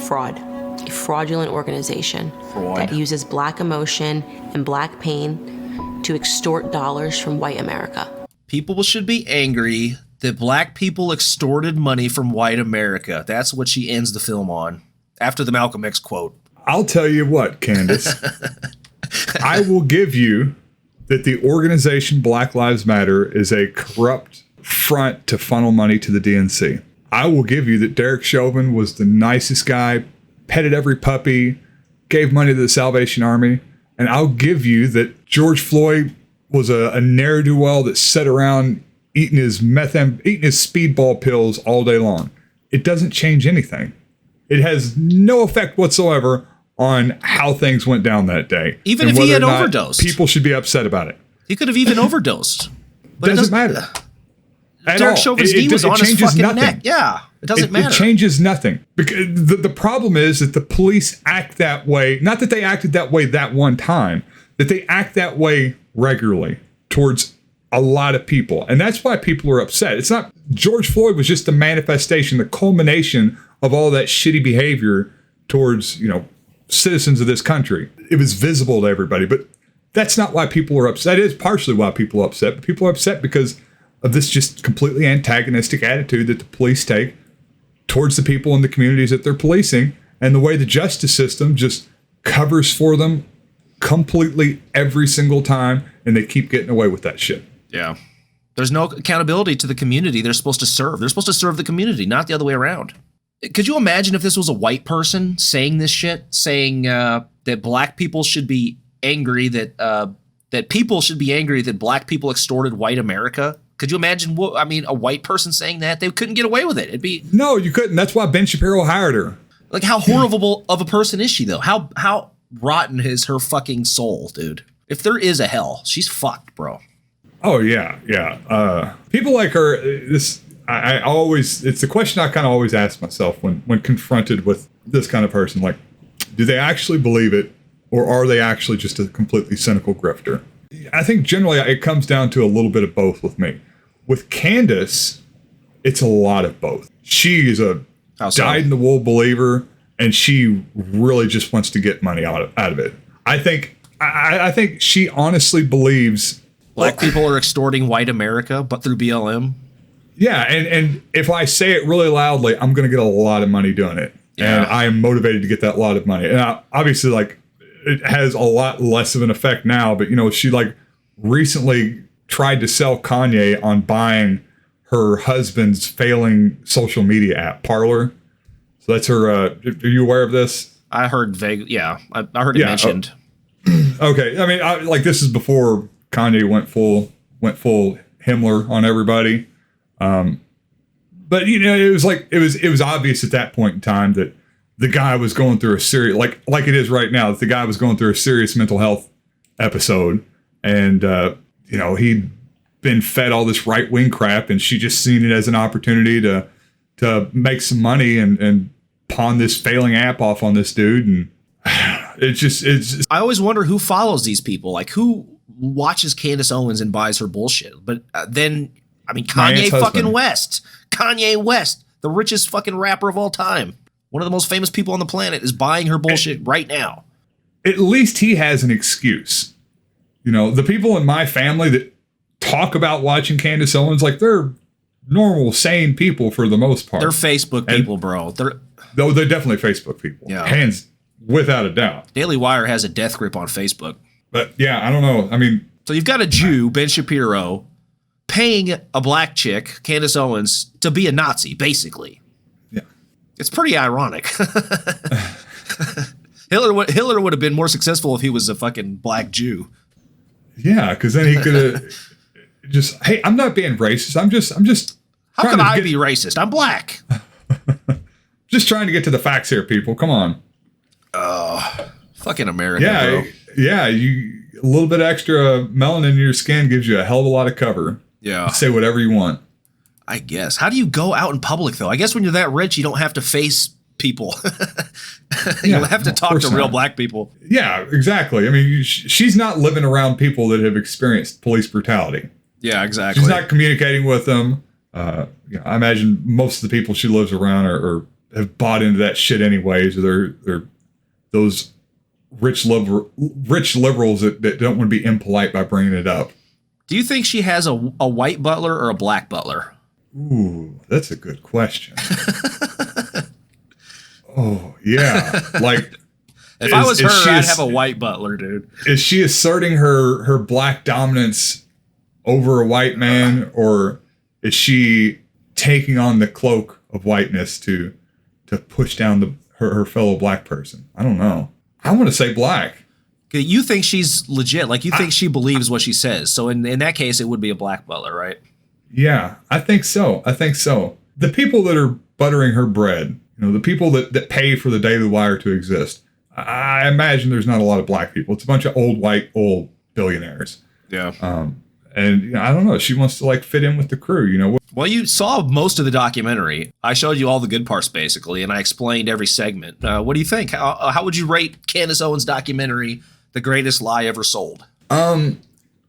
G: fraud. A fraudulent organization that uses black emotion and black pain to extort dollars from white America.
B: People should be angry that black people extorted money from white America. That's what she ends the film on after the Malcolm X quote.
A: I'll tell you what, Candace. I will give you that the organization Black Lives Matter is a corrupt front to funnel money to the DNC. I will give you that Derek Chauvin was the nicest guy, petted every puppy, gave money to the Salvation Army. And I'll give you that George Floyd was a ne'er-do-well that sat around eating his speedball pills all day long. It doesn't change anything. It has no effect whatsoever on how things went down that day.
B: Even if he had overdosed.
A: People should be upset about it.
B: He could have even overdosed. But
A: doesn't matter.
B: Derek Chauvin's knee was on his fucking neck. Yeah, it doesn't matter.
A: It changes nothing. Because the problem is that the police act that way. Not that they acted that way that one time, that they act that way regularly towards a lot of people. And that's why people are upset. It's not, George Floyd was just the manifestation, the culmination of all that shitty behavior towards, you know, citizens of this country. It was visible to everybody, but that's not why people are upset. It is partially why people are upset, but people are upset because of this just completely antagonistic attitude that the police take towards the people in the communities that they're policing, and the way the justice system just covers for them completely every single time, and they keep getting away with that shit.
B: Yeah. There's no accountability to the community they're supposed to serve. They're supposed to serve the community, not the other way around. Could you imagine if this was a white person saying this shit, saying that black people should be angry, that people should be angry that black people extorted white America? Could you imagine a white person saying that? They couldn't get away with it. It'd be
A: no, you couldn't. That's why Ben Shapiro hired her.
B: Like, how horrible of a person is she though? How rotten is her fucking soul, dude? If there is a hell, she's fucked, bro.
A: Oh yeah. People like her. I always. It's the question I kind of always ask myself when confronted with this kind of person. Like, do they actually believe it, or are they actually just a completely cynical grifter? I think generally it comes down to a little bit of both with me. With Candace, it's a lot of both. She is a dyed-in-the-wool believer, and she really just wants to get money out of it. I think she honestly believes
B: black people are extorting white America, but through BLM.
A: Yeah, and if I say it really loudly, I'm going to get a lot of money doing it, and I am motivated to get that lot of money. And obviously, like, it has a lot less of an effect now, but you know, she like recently tried to sell Kanye on buying her husband's failing social media app, Parler. So that's her. Are you aware of this?
B: I heard vague. Yeah, I heard it mentioned.
A: Okay, I mean, like this is before Kanye went full Himmler on everybody. But you know, it was obvious at that point in time that the guy was going through a serious, like it is right now, that the guy was going through a serious mental health episode, and you know, he'd been fed all this right-wing crap, and she just seen it as an opportunity to make some money and pawn this failing app off on this dude. And it's just
B: I always wonder who follows these people, like who watches Candace Owens and buys her bullshit. But then, I mean, Kanye West, the richest fucking rapper of all time. One of the most famous people on the planet is buying her bullshit right now.
A: At least he has an excuse. You know, the people in my family that talk about watching Candace Owens, like they're normal, sane people for the most part.
B: They're Facebook people, bro.
A: They're definitely Facebook people.
B: Yeah.
A: Hands without a doubt.
B: Daily Wire has a death grip on Facebook.
A: But yeah, I don't know. I mean,
B: so you've got a Jew, Ben Shapiro, paying a black chick, Candace Owens, to be a Nazi, basically.
A: Yeah.
B: It's pretty ironic. Hitler would have been more successful if he was a fucking black Jew.
A: Yeah, because then he could have just, hey, I'm not being racist. I'm just.
B: How can I be racist? I'm black.
A: Just trying to get to the facts here, people. Come on.
B: Fucking America, bro.
A: Yeah. A little bit extra melanin in your skin gives you a hell of a lot of cover.
B: Yeah.
A: You say whatever you want.
B: I guess. How do you go out in public, though? I guess when you're that rich, you don't have to face people. You don't have to talk to real black people.
A: Yeah, exactly. I mean, she's not living around people that have experienced police brutality.
B: Yeah, exactly.
A: She's not communicating with them. I imagine most of the people she lives around are have bought into that shit anyways. Or they're those rich liberals that don't want to be impolite by bringing it up.
B: Do you think she has a white butler or a black butler?
A: Ooh, that's a good question. Oh, yeah. Like,
B: if I was her, I'd have a white butler, dude.
A: Is she asserting her black dominance over a white man, or is she taking on the cloak of whiteness to push down her fellow black person? I don't know. I want to say black.
B: You think she's legit? Like, you think she believes what she says? So in that case, it would be a black butler, right?
A: Yeah, I think so. The people that are buttering her bread, the people that pay for the Daily Wire to exist, I imagine there's not a lot of black people. It's a bunch of old billionaires.
B: Yeah.
A: And I don't know. She wants to fit in with the crew.
B: Well, you saw most of the documentary. I showed you all the good parts, basically, and I explained every segment. What do you think? How would you rate Candace Owens' documentary, The Greatest Lie Ever Sold?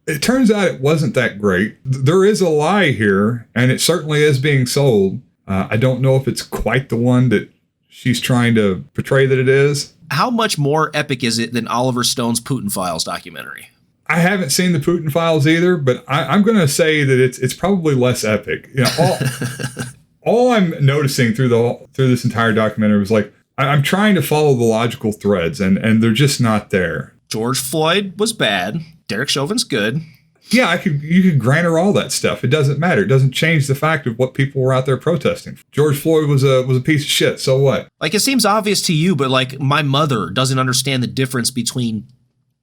A: It turns out it wasn't that great. There is a lie here, and it certainly is being sold. I don't know if it's quite the one that she's trying to portray that it is.
B: How much more epic is it than Oliver Stone's Putin Files documentary?
A: I haven't seen the Putin Files either, but I'm going to say that it's probably less epic. All I'm noticing through this entire documentary was I'm trying to follow the logical threads, and they're just not there.
B: George Floyd was bad. Derek Chauvin's good.
A: Yeah, you could grant her all that stuff. It doesn't matter. It doesn't change the fact of what people were out there protesting. George Floyd was a piece of shit. So what?
B: It seems obvious to you, but my mother doesn't understand the difference between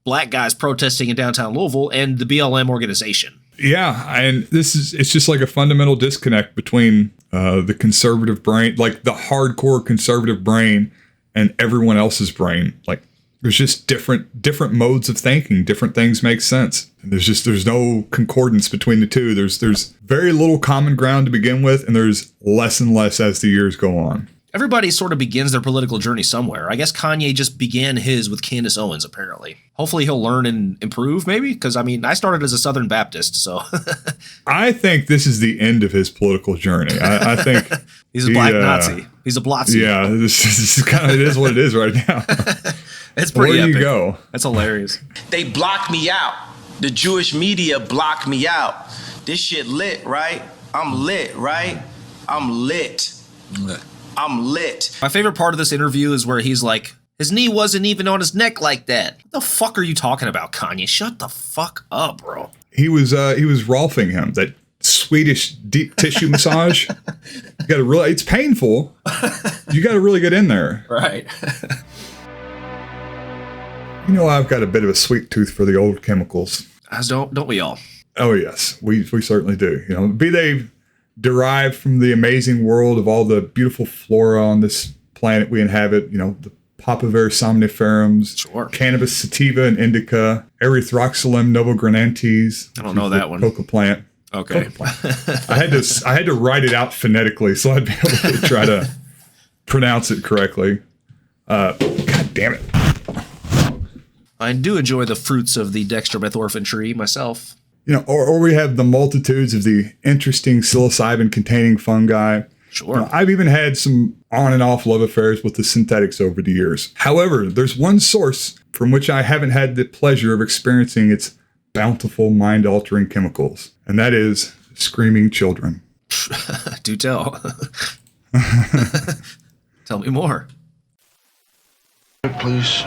B: black guys protesting in downtown Louisville and the BLM organization.
A: Yeah, and it's just like a fundamental disconnect between the conservative brain, the hardcore conservative brain, and everyone else's brain. There's just different modes of thinking. Different things make sense. And there's no concordance between the two. There's very little common ground to begin with, and there's less and less as the years go on.
B: Everybody sort of begins their political journey somewhere. I guess Kanye just began his with Candace Owens, apparently. Hopefully he'll learn and improve, maybe? Because, I started as a Southern Baptist, so...
A: I think this is the end of his political journey. I think...
B: He's a black Nazi. He's a Blotzy.
A: Yeah, this is it is what it is right now.
B: It's pretty
A: epic.
B: Where
A: you go?
B: That's hilarious.
D: They block me out. The Jewish media block me out. This shit lit, right? I'm lit, right? I'm lit. I'm lit.
B: My favorite part of this interview is where he's like, his knee wasn't even on his neck like that. What the fuck are you talking about, Kanye? Shut the fuck up, bro.
A: He was Rolfing him, that Swedish deep tissue massage. You got to really, it's painful. You got to really get in there.
B: Right.
A: I've got a bit of a sweet tooth for the old chemicals.
B: As don't we all?
A: Oh yes, we certainly do. Be they derived from the amazing world of all the beautiful flora on this planet we inhabit. The Papaver somniferums,
B: sure.
A: Cannabis sativa and indica, Erythroxylum novogranensis.
B: I don't know that one.
A: Coca plant.
B: Okay.
A: Coca plant. I had to write it out phonetically so I'd be able to try to pronounce it correctly. God damn it.
B: I do enjoy the fruits of the dextromethorphan tree myself.
A: Or we have the multitudes of the interesting psilocybin-containing fungi.
B: Sure.
A: I've even had some on and off love affairs with the synthetics over the years. However, there's one source from which I haven't had the pleasure of experiencing its bountiful mind-altering chemicals, and that is screaming children.
B: Do tell. Tell me more.
U: Please.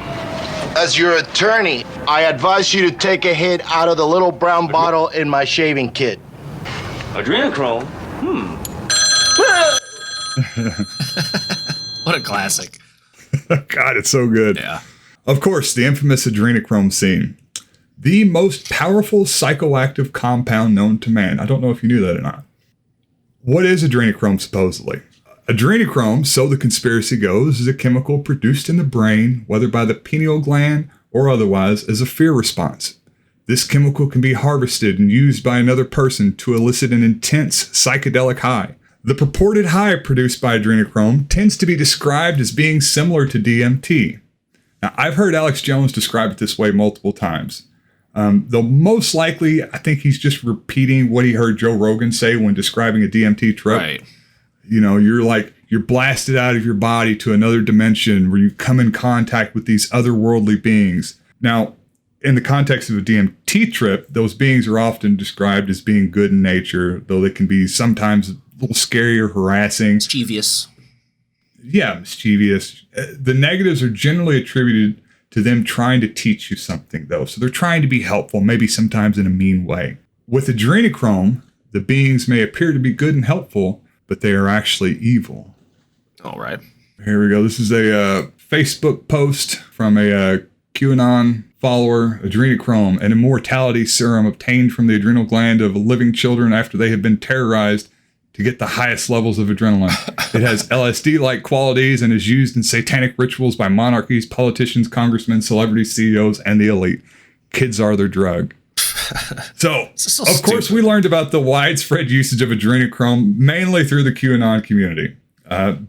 U: As your attorney, I advise you to take a hit out of the little brown bottle in my shaving kit.
Q: Adrenachrome?
B: What a classic.
A: God, it's so good.
B: Yeah.
A: Of course, the infamous adrenochrome scene. The most powerful psychoactive compound known to man. I don't know if you knew that or not. What is adrenochrome, supposedly? Adrenochrome, so the conspiracy goes, is a chemical produced in the brain, whether by the pineal gland or otherwise, as a fear response. This chemical can be harvested and used by another person to elicit an intense psychedelic high. The purported high produced by adrenochrome tends to be described as being similar to DMT. Now, I've heard Alex Jones describe it this way multiple times. Though most likely, I think he's just repeating what he heard Joe Rogan say when describing a DMT trip.
B: Right.
A: You know, you're blasted out of your body to another dimension where you come in contact with these otherworldly beings. Now, in the context of a DMT trip, those beings are often described as being good in nature, though they can be sometimes a little scary or harassing.
B: Mischievous.
A: Yeah, mischievous. The negatives are generally attributed to them trying to teach you something, though. So they're trying to be helpful, maybe sometimes in a mean way. With adrenochrome, the beings may appear to be good and helpful, but they are actually evil.
B: All right.
A: Here we go. This is a Facebook post from a QAnon follower. Adrenochrome, an immortality serum obtained from the adrenal gland of living children after they have been terrorized to get the highest levels of adrenaline. It has LSD-like qualities and is used in satanic rituals by monarchies, politicians, congressmen, celebrities, CEOs, and the elite. Kids are their drug. So of course, we learned about the widespread usage of adrenochrome mainly through the QAnon community.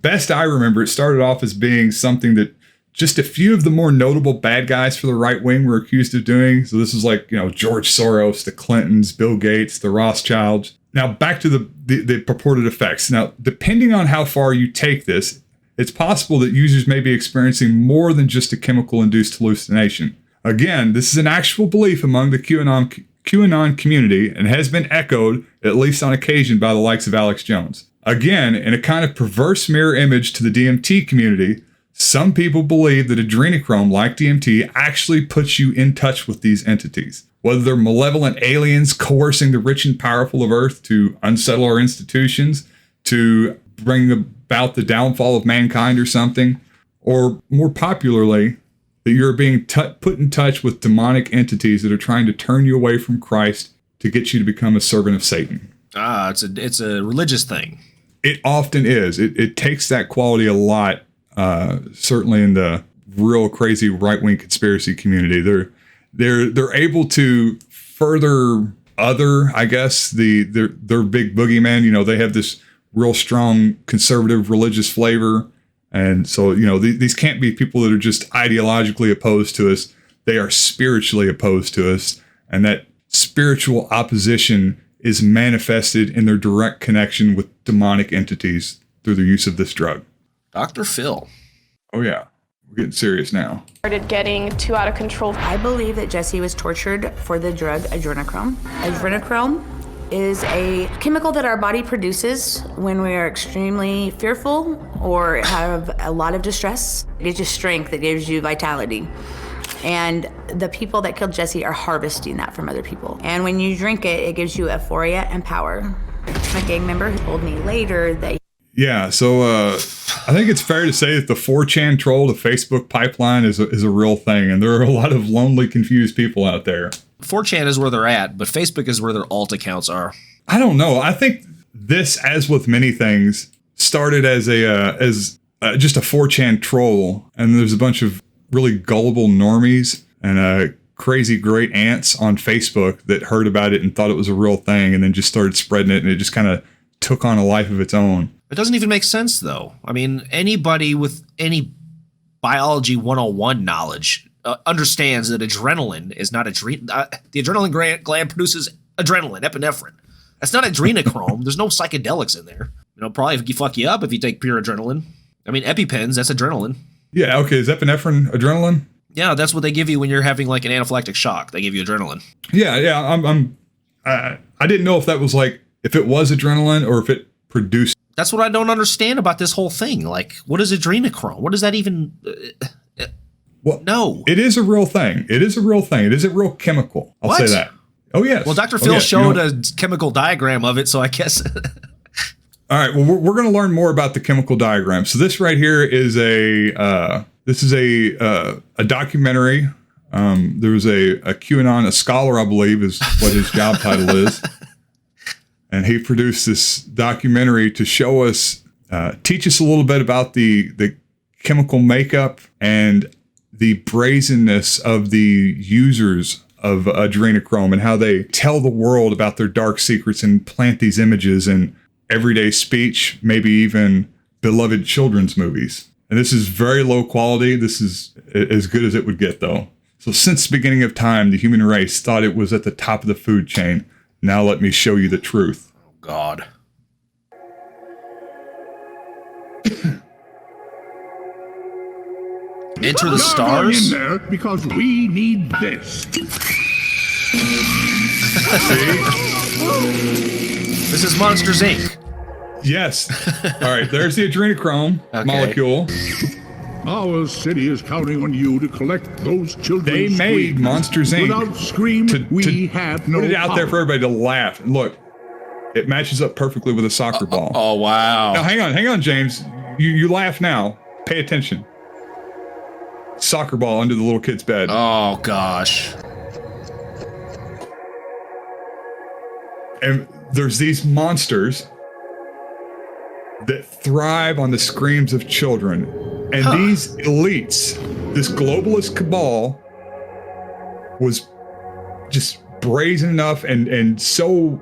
A: Best I remember, it started off as being something that just a few of the more notable bad guys for the right wing were accused of doing. So this is like, George Soros, the Clintons, Bill Gates, the Rothschilds. Now back to the purported effects. Now, depending on how far you take this, it's possible that users may be experiencing more than just a chemical-induced hallucination. Again, this is an actual belief among the QAnon community and has been echoed, at least on occasion, by the likes of Alex Jones. Again, in a kind of perverse mirror image to the DMT community, some people believe that adrenochrome, like DMT, actually puts you in touch with these entities. Whether they're malevolent aliens coercing the rich and powerful of Earth to unsettle our institutions, to bring about the downfall of mankind or something, or more popularly, that you're being put in touch with demonic entities that are trying to turn you away from Christ to get you to become a servant of Satan.
B: It's a religious thing.
A: It often is. It takes that quality a lot, certainly in the real crazy right-wing conspiracy community. They're able to further I guess, their big boogeyman. They have this real strong conservative religious flavor. And so, these can't be people that are just ideologically opposed to us. They are spiritually opposed to us. And that spiritual opposition is manifested in their direct connection with demonic entities through the use of this drug.
B: Dr. Phil.
A: Oh, yeah. We're getting serious now.
V: Started getting too out of control.
W: I believe that Jesse was tortured for the drug adrenochrome. Adrenochrome is a chemical that our body produces when we are extremely fearful or have a lot of distress. It gives you strength, it gives you vitality. And the people that killed Jesse are harvesting that from other people. And when you drink it, it gives you euphoria and power. My gang member who told me later that
A: yeah, so I think it's fair to say that the 4chan troll, the Facebook pipeline is a real thing, and there are a lot of lonely, confused people out there.
B: 4chan is where they're at, but Facebook is where their alt accounts are.
A: I don't know. I think this, as with many things, started as just a 4chan troll, and there's a bunch of really gullible normies and crazy great aunts on Facebook that heard about it and thought it was a real thing, and then just started spreading it, and it just kind of took on a life of its own.
B: It doesn't even make sense, though. I mean, anybody with any biology 101 knowledge understands that adrenaline is not the adrenaline gland produces adrenaline, epinephrine. That's not adrenochrome. There's no psychedelics in there. Probably fuck you up if you take pure adrenaline. I mean, EpiPens, that's adrenaline.
A: Yeah, okay. Is epinephrine adrenaline?
B: Yeah, that's what they give you when you're having like an anaphylactic shock. They give you adrenaline.
A: Yeah. I didn't know if that was like, if it was adrenaline or if it produced.
B: That's what I don't understand about this whole thing. Like, what is adrenachrome? What does that even...
A: Well,
B: no.
A: It is a real thing. It is a real thing. It is a real chemical. I'll say that. Oh, yes.
B: Well, Dr. Phil showed a chemical diagram of it, so I guess...
A: All right. Well, we're going to learn more about the chemical diagram. So this right here is a documentary. There was a QAnon, a scholar, I believe, is what his job title is. And he produced this documentary to show us, teach us a little bit about the chemical makeup and the brazenness of the users of adrenochrome and how they tell the world about their dark secrets and plant these images in everyday speech, maybe even beloved children's movies. And this is very low quality. This is as good as it would get, though. So since the beginning of time, the human race thought it was at the top of the food chain. Now let me show you the truth.
B: Oh, God. Enter the stars?
H: In there because we need this.
B: This is Monsters, Inc.
A: Yes. All right, there's the adrenochrome molecule.
H: Our city is counting on you to collect those children's
A: They made
H: screams.
A: Monsters, Inc.
H: Without scream, we have no
A: put it out there for
H: power.
A: everybody to laugh. And look, it matches up perfectly with a soccer ball.
B: Oh, wow.
A: Now, hang on, James. You laugh now. Pay attention. Soccer ball under the little kid's bed.
B: Oh, gosh.
A: And there's these monsters that thrive on the screams of children. And these elites, this globalist cabal, was just brazen enough and so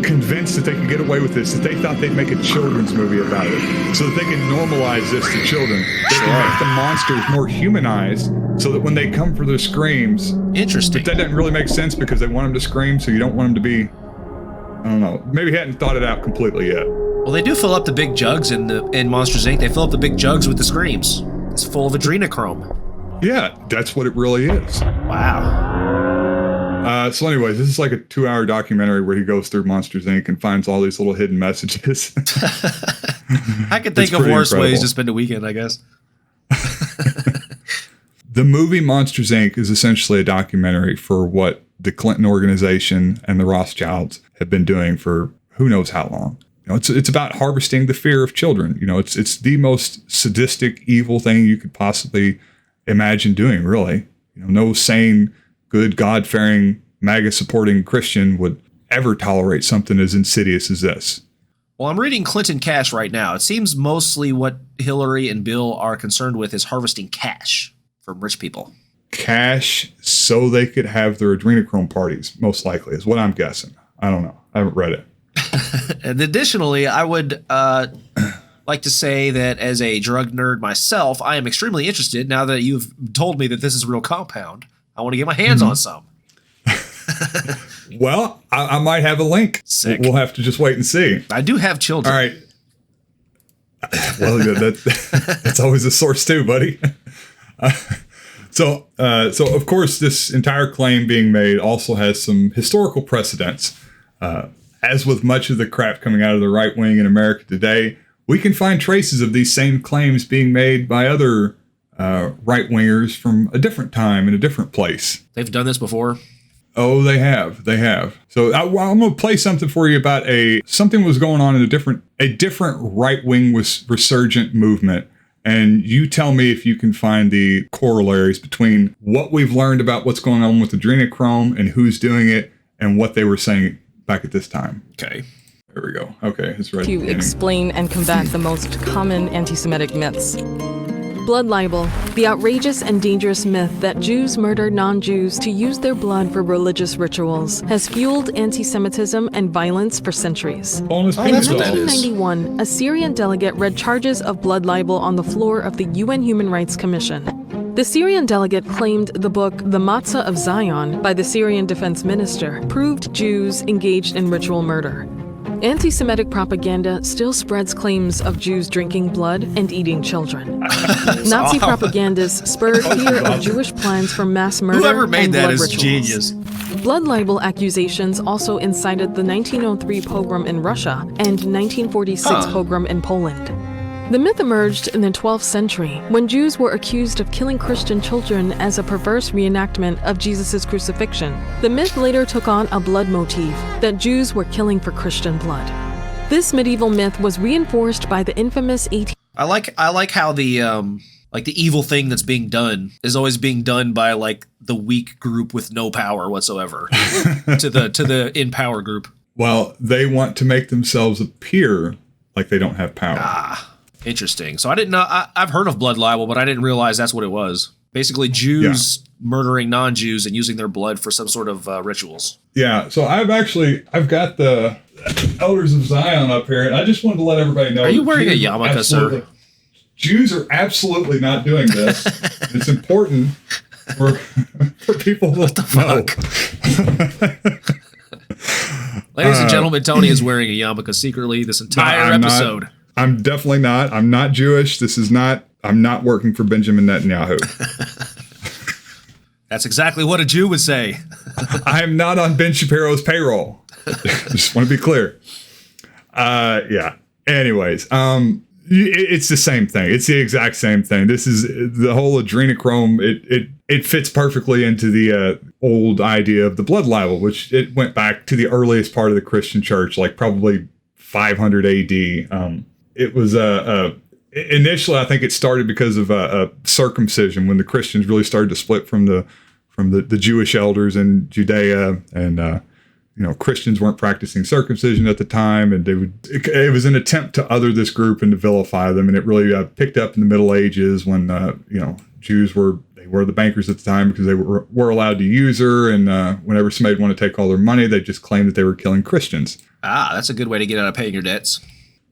A: convinced that they could get away with this that they thought they'd make a children's movie about it so that they can normalize this to children. They can make the monsters more humanized so that when they come for their screams...
B: Interesting.
A: But that doesn't really make sense because they want them to scream, so you don't want them to be... I don't know. Maybe hadn't thought it out completely yet.
B: Well, they do fill up the big jugs in Monsters, Inc. They fill up the big jugs with the screams. It's full of adrenochrome.
A: Yeah, that's what it really is.
B: Wow.
A: So anyways, this is like a 2-hour documentary where he goes through Monsters, Inc. and finds all these little hidden messages.
B: I could think of worse ways to spend a weekend, I guess.
A: The movie Monsters, Inc. is essentially a documentary for what the Clinton organization and the Rothschilds have been doing for who knows how long. You know, it's about harvesting the fear of children. You know, it's the most sadistic, evil thing you could possibly imagine doing, really. You know, no sane, good, God-fearing, MAGA-supporting Christian would ever tolerate something as insidious as this.
B: Well, I'm reading Clinton Cash right now. It seems mostly what Hillary and Bill are concerned with is harvesting cash from rich people.
A: Cash so they could have their adrenochrome parties, most likely, is what I'm guessing. I don't know. I haven't read it.
B: And additionally, I would like to say that as a drug nerd myself, I am extremely interested now that you've told me that this is a real compound. I want to get my hands on some.
A: Well, I might have a link.
B: Sick.
A: We'll have to just wait and see.
B: I do have children.
A: All right. Well, that's always a source too, buddy. So of course, this entire claim being made also has some historical precedents. As with much of the crap coming out of the right wing in America today, we can find traces of these same claims being made by other right wingers from a different time in a different place.
B: They've done this before.
A: Oh, they have. They have. So I'm going to play something for you about something was going on in a different right wing resurgent movement. And you tell me if you can find the corollaries between what we've learned about what's going on with adrenochrome and who's doing it and what they were saying back at this time.
B: Okay.
A: There we go. Okay, it's ready.
C: To explain and combat the most common anti-Semitic myths. Blood libel, the outrageous and dangerous myth that Jews murder non-Jews to use their blood for religious rituals, has fueled anti-Semitism and violence for centuries. In 1991, a Syrian delegate read charges of blood libel on the floor of the UN Human Rights Commission. The Syrian delegate claimed the book The Matzah of Zion by the Syrian defense minister proved Jews engaged in ritual murder. Anti-Semitic propaganda still spreads claims of Jews drinking blood and eating children. Nazi propagandists spurred fear of Jewish plans for mass murder
B: Whoever made
C: and
B: that
C: blood
B: is
C: rituals.
B: genius.
C: Blood libel accusations also incited the 1903 pogrom in Russia and 1946 pogrom in Poland. The myth emerged in the 12th century when Jews were accused of killing Christian children as a perverse reenactment of Jesus' crucifixion. The myth later took on a blood motif, that Jews were killing for Christian blood. This medieval myth was reinforced by the infamous 18...
B: I like how the evil thing that's being done is always being done by like the weak group with no power whatsoever to the in power group.
A: Well, they want to make themselves appear like they don't have power.
B: Interesting. So I didn't know. I've heard of blood libel, but I didn't realize that's what it was. Basically, Jews murdering non-Jews and using their blood for some sort of rituals.
A: Yeah. So I've got the Elders of Zion up here, and I just wanted to let everybody know.
B: Are you wearing a yarmulke, sir?
A: Jews are absolutely not doing this. It's important for people to know.
B: Ladies and gentlemen, Tony is wearing a yarmulke secretly this entire episode.
A: I'm definitely not. I'm not Jewish. I'm not working for Benjamin Netanyahu.
B: That's exactly what a Jew would say.
A: I am not on Ben Shapiro's payroll. Just want to be clear. Yeah. Anyways, it's the same thing. It's the exact same thing. This is the whole adrenochrome. It fits perfectly into the old idea of the blood libel, which it went back to the earliest part of the Christian church, like probably 500 AD. It was initially, I think it started because of circumcision, when the Christians really started to split from the Jewish elders in Judea, and Christians weren't practicing circumcision at the time, and it was an attempt to other this group and to vilify them, and it really picked up in the Middle Ages when Jews were the bankers at the time because they were allowed to use her, and whenever somebody wanted to take all their money, they just claimed that they were killing Christians.
B: That's a good way to get out of paying your debts.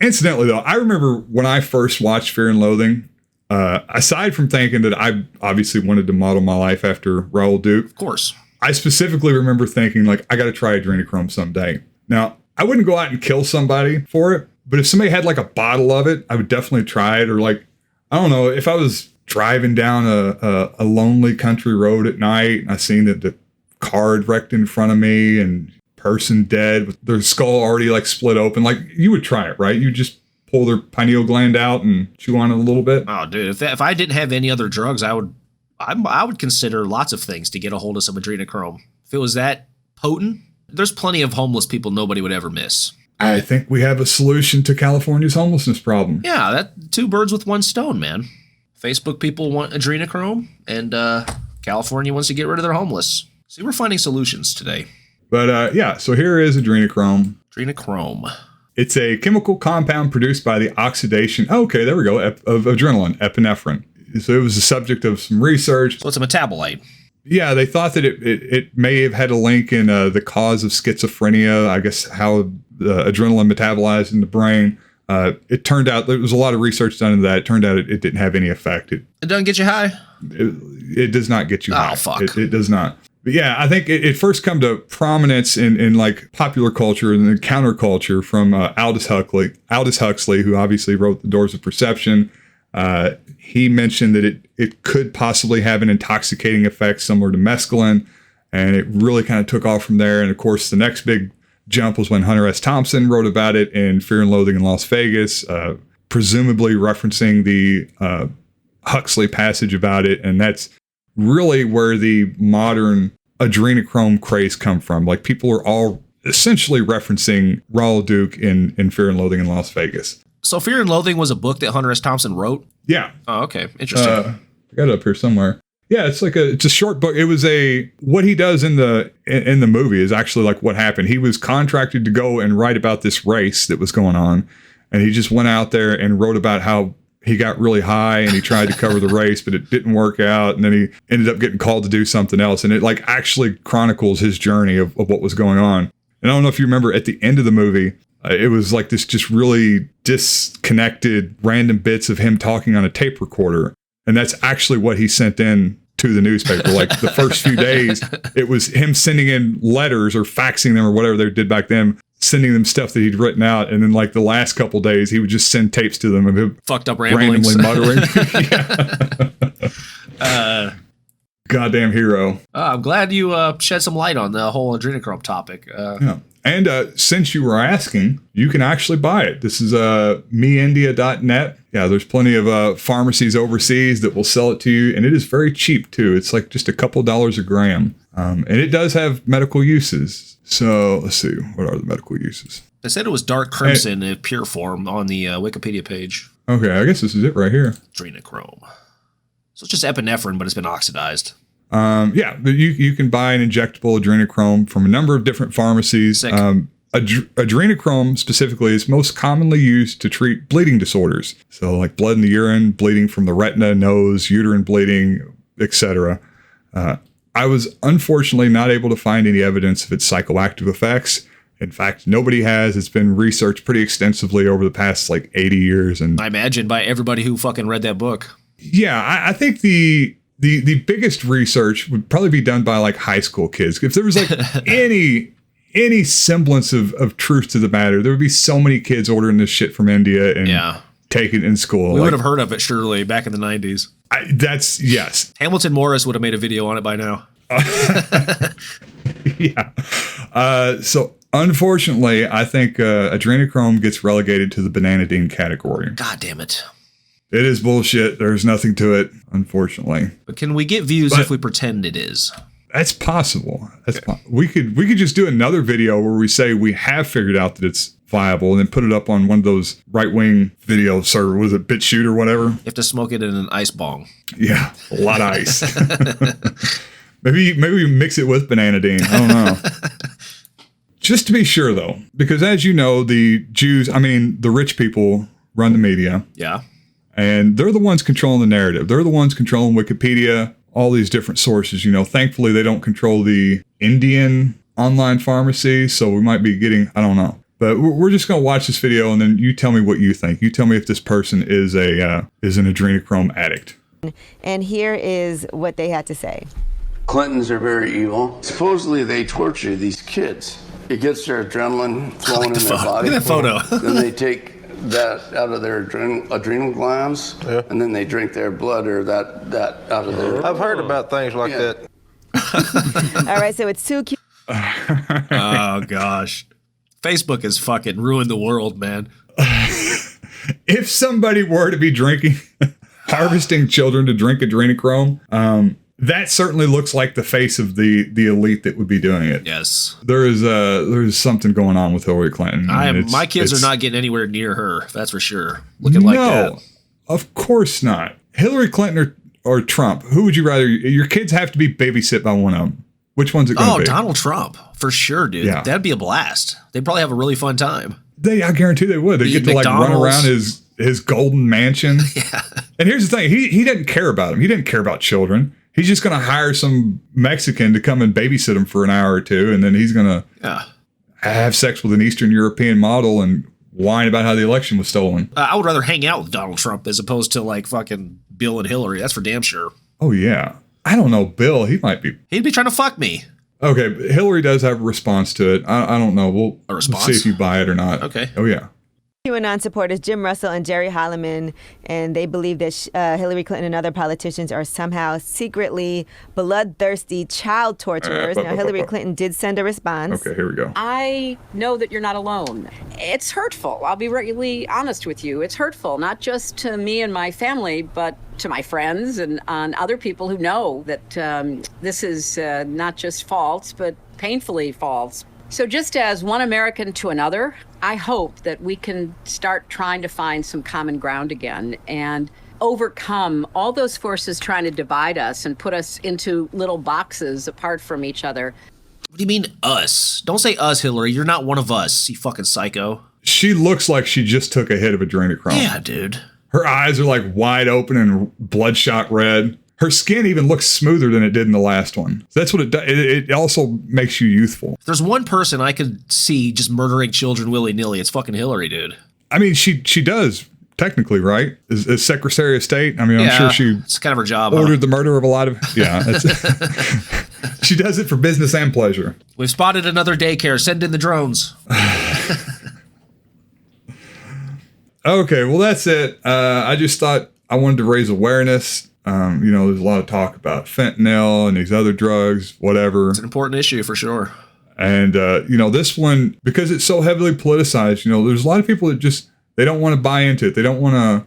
A: Incidentally, though, I remember when I first watched Fear and Loathing, aside from thinking that I obviously wanted to model my life after Raoul Duke.
B: Of course.
A: I specifically remember thinking, like, I got to try adrenochrome someday. Now, I wouldn't go out and kill somebody for it, but if somebody had, like, a bottle of it, I would definitely try it. Or, like, I don't know, if I was driving down a lonely country road at night and I seen that the car had wrecked in front of me and person dead with their skull already like split open, like you would try it, right? You just pull their pineal gland out and chew on it a little bit.
B: Oh, dude, if I didn't have any other drugs, I would consider lots of things to get a hold of some adrenochrome. If it was that potent, there's plenty of homeless people nobody would ever miss.
A: I think we have a solution to California's homelessness problem.
B: Yeah, that 2 birds with 1 stone, man. Facebook people want adrenochrome, and California wants to get rid of their homeless. See, we're finding solutions today.
A: But so here is adrenochrome.
B: Adrenochrome.
A: It's a chemical compound produced by the oxidation, of adrenaline, epinephrine. So it was the subject of some research.
B: So it's a metabolite.
A: Yeah, they thought that it may have had a link in the cause of schizophrenia, I guess how adrenaline metabolized in the brain. It turned out there was a lot of research done into that. It turned out it didn't have any effect.
B: It doesn't get you high?
A: It does not get you high.
B: Oh, fuck.
A: It does not. But yeah, I think it first come to prominence in like popular culture and the counterculture from Aldous Huxley, who obviously wrote The Doors of Perception. He mentioned that it could possibly have an intoxicating effect similar to mescaline, and it really kind of took off from there. And of course, the next big jump was when Hunter S. Thompson wrote about it in Fear and Loathing in Las Vegas, presumably referencing the Huxley passage about it, and that's really where the modern adrenochrome craze come from. Like, people are all essentially referencing Raoul Duke in Fear and Loathing in Las Vegas.
B: So Fear and Loathing was a book that Hunter S. Thompson wrote?
A: Yeah.
B: Oh, okay. Interesting.
A: I got it up here somewhere. Yeah, it's a short book. It was what he does in the movie is actually like what happened. He was contracted to go and write about this race that was going on, and he just went out there and wrote about how he got really high and he tried to cover the race, but it didn't work out. And then he ended up getting called to do something else. And it like actually chronicles his journey of what was going on. And I don't know if you remember at the end of the movie, it was like this just really disconnected random bits of him talking on a tape recorder. And that's actually what he sent in to the newspaper. Like the first few days, it was him sending in letters or faxing them or whatever they did back then, sending them stuff that he'd written out, and then like the last couple days he would just send tapes to them of him
B: fucked up ramblings,
A: randomly muttering. Goddamn hero.
B: I'm glad you shed some light on the whole adrenochrome topic.
A: Yeah. And since you were asking, you can actually buy it. This is meindia.net. Yeah, there's plenty of pharmacies overseas that will sell it to you, and it is very cheap too. It's like just a couple dollars a gram, and it does have medical uses. So let's see, what are the medical uses?
B: They said it was dark crimson in pure form on the Wikipedia page.
A: Okay, I guess this is it right here.
B: Adrenochrome. So it's just epinephrine, but it's been oxidized.
A: Yeah, but you can buy an injectable adrenochrome from a number of different pharmacies. Adrenochrome specifically is most commonly used to treat bleeding disorders. So like blood in the urine, bleeding from the retina, nose, uterine bleeding, etc. I was unfortunately not able to find any evidence of its psychoactive effects. In fact, nobody has. It's been researched pretty extensively over the past like 80 years. And
B: I imagine by everybody who fucking read that book.
A: Yeah, I think the biggest research would probably be done by like high school kids. If there was like any semblance of truth to the matter, there would be so many kids ordering this shit from India and take it in school.
B: We would have heard of it surely back in the 90s.
A: Yes.
B: Hamilton Morris would have made a video on it by now.
A: Yeah. So unfortunately, I think adrenochrome gets relegated to the bananidine category.
B: God damn it.
A: It is bullshit. There's nothing to it, unfortunately.
B: But can we get views if we pretend it is?
A: That's possible. We could just do another video where we say we have figured out that it's viable and then put it up on one of those right-wing video server. Was it BitChute or whatever?
B: You have to smoke it in an ice bong.
A: Yeah, a lot of ice. Maybe we mix it with bananidine. I don't know. Just to be sure, though, because as you know, the rich people run the media.
B: Yeah.
A: And they're the ones controlling the narrative. They're the ones controlling Wikipedia, all these different sources. Thankfully, they don't control the Indian online pharmacy, so we might be getting, I don't know. But we're just going to watch this video, and then you tell me what you think. You tell me if this person is an adrenochrome addict.
E: And here is what they had to say.
F: Clintons are very evil. Supposedly, they torture these kids. It gets their adrenaline flowing in their body.
B: Look at that photo.
F: Then they take that out of their adrenal glands, and then they drink their blood or that out of their...
I: I've heard about things like that.
E: All right, so it's too cute.
B: Oh, gosh. Facebook has fucking ruined the world, man.
A: If somebody were to be harvesting children to drink adrenochrome, that certainly looks like the face of the elite that would be doing it.
B: Yes.
A: There's something going on with Hillary Clinton.
B: My kids are not getting anywhere near her, that's for sure. Looking like that.
A: No, of course not. Hillary Clinton or Trump, who would you rather? Your kids have to be babysit by one of them. Which one's it going to be?
B: Donald Trump, for sure, dude.
A: Yeah.
B: That'd be a blast. They'd probably have a really fun time.
A: I guarantee they would. They get to run around his golden mansion.
B: Yeah.
A: And here's the thing. He didn't care about him. He didn't care about children. He's just going to hire some Mexican to come and babysit him for an hour or two. And then he's going to have sex with an Eastern European model and whine about how the election was stolen.
B: I would rather hang out with Donald Trump as opposed to like fucking Bill and Hillary. That's for damn sure.
A: Oh, yeah. I don't know. Bill, he'd be
B: trying to fuck me.
A: Okay, but Hillary does have a response to it. I don't know. We'll see if you buy it or not.
B: Okay.
A: Oh, yeah.
E: QAnon supporters Jim Russell and Jerry Holloman, and they believe that Hillary Clinton and other politicians are somehow secretly bloodthirsty child torturers. Now, Hillary Clinton did send a response.
A: Okay, here we go.
X: I know that you're not alone. It's hurtful. I'll be really honest with you. It's hurtful, not just to me and my family, but to my friends and other people who know that this is not just false, but painfully false. So just as one American to another, I hope that we can start trying to find some common ground again and overcome all those forces trying to divide us and put us into little boxes apart from each other.
B: What do you mean us? Don't say us, Hillary. You're not one of us, you fucking psycho.
A: She looks like she just took a hit of adrenochrome.
B: Yeah, dude.
A: Her eyes are like wide open and bloodshot red. Her skin even looks smoother than it did in the last one. That's what it does. It also makes you youthful.
B: If there's one person I could see just murdering children willy-nilly, it's fucking Hillary, dude.
A: I mean, she does, technically, right? As Secretary of State. I mean, I'm sure
B: it's kind of her job.
A: Ordered the murder of a lot of... Yeah. She does it for business and pleasure.
B: We've spotted another daycare. Send in the drones.
A: Okay, well, that's it. I just thought I wanted to raise awareness. There's a lot of talk about fentanyl and these other drugs, whatever.
B: It's an important issue for sure.
A: And, this one, because it's so heavily politicized, there's a lot of people that just, they don't want to buy into it. They don't want to,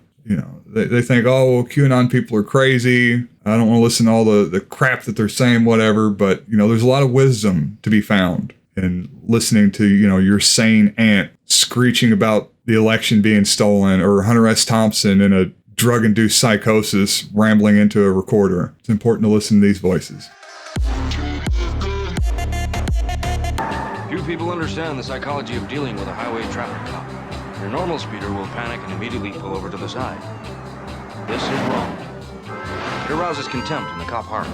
A: they think, oh, well, QAnon people are crazy. I don't want to listen to all the crap that they're saying, whatever. But, there's a lot of wisdom to be found in listening to, your sane aunt screeching about the election being stolen, or Hunter S. Thompson in a drug-induced psychosis rambling into a recorder. It's important to listen to these voices.
I: Few people understand the psychology of dealing with a highway traffic cop. Your normal speeder will panic and immediately pull over to the side. This is wrong. It arouses contempt in the cop heart.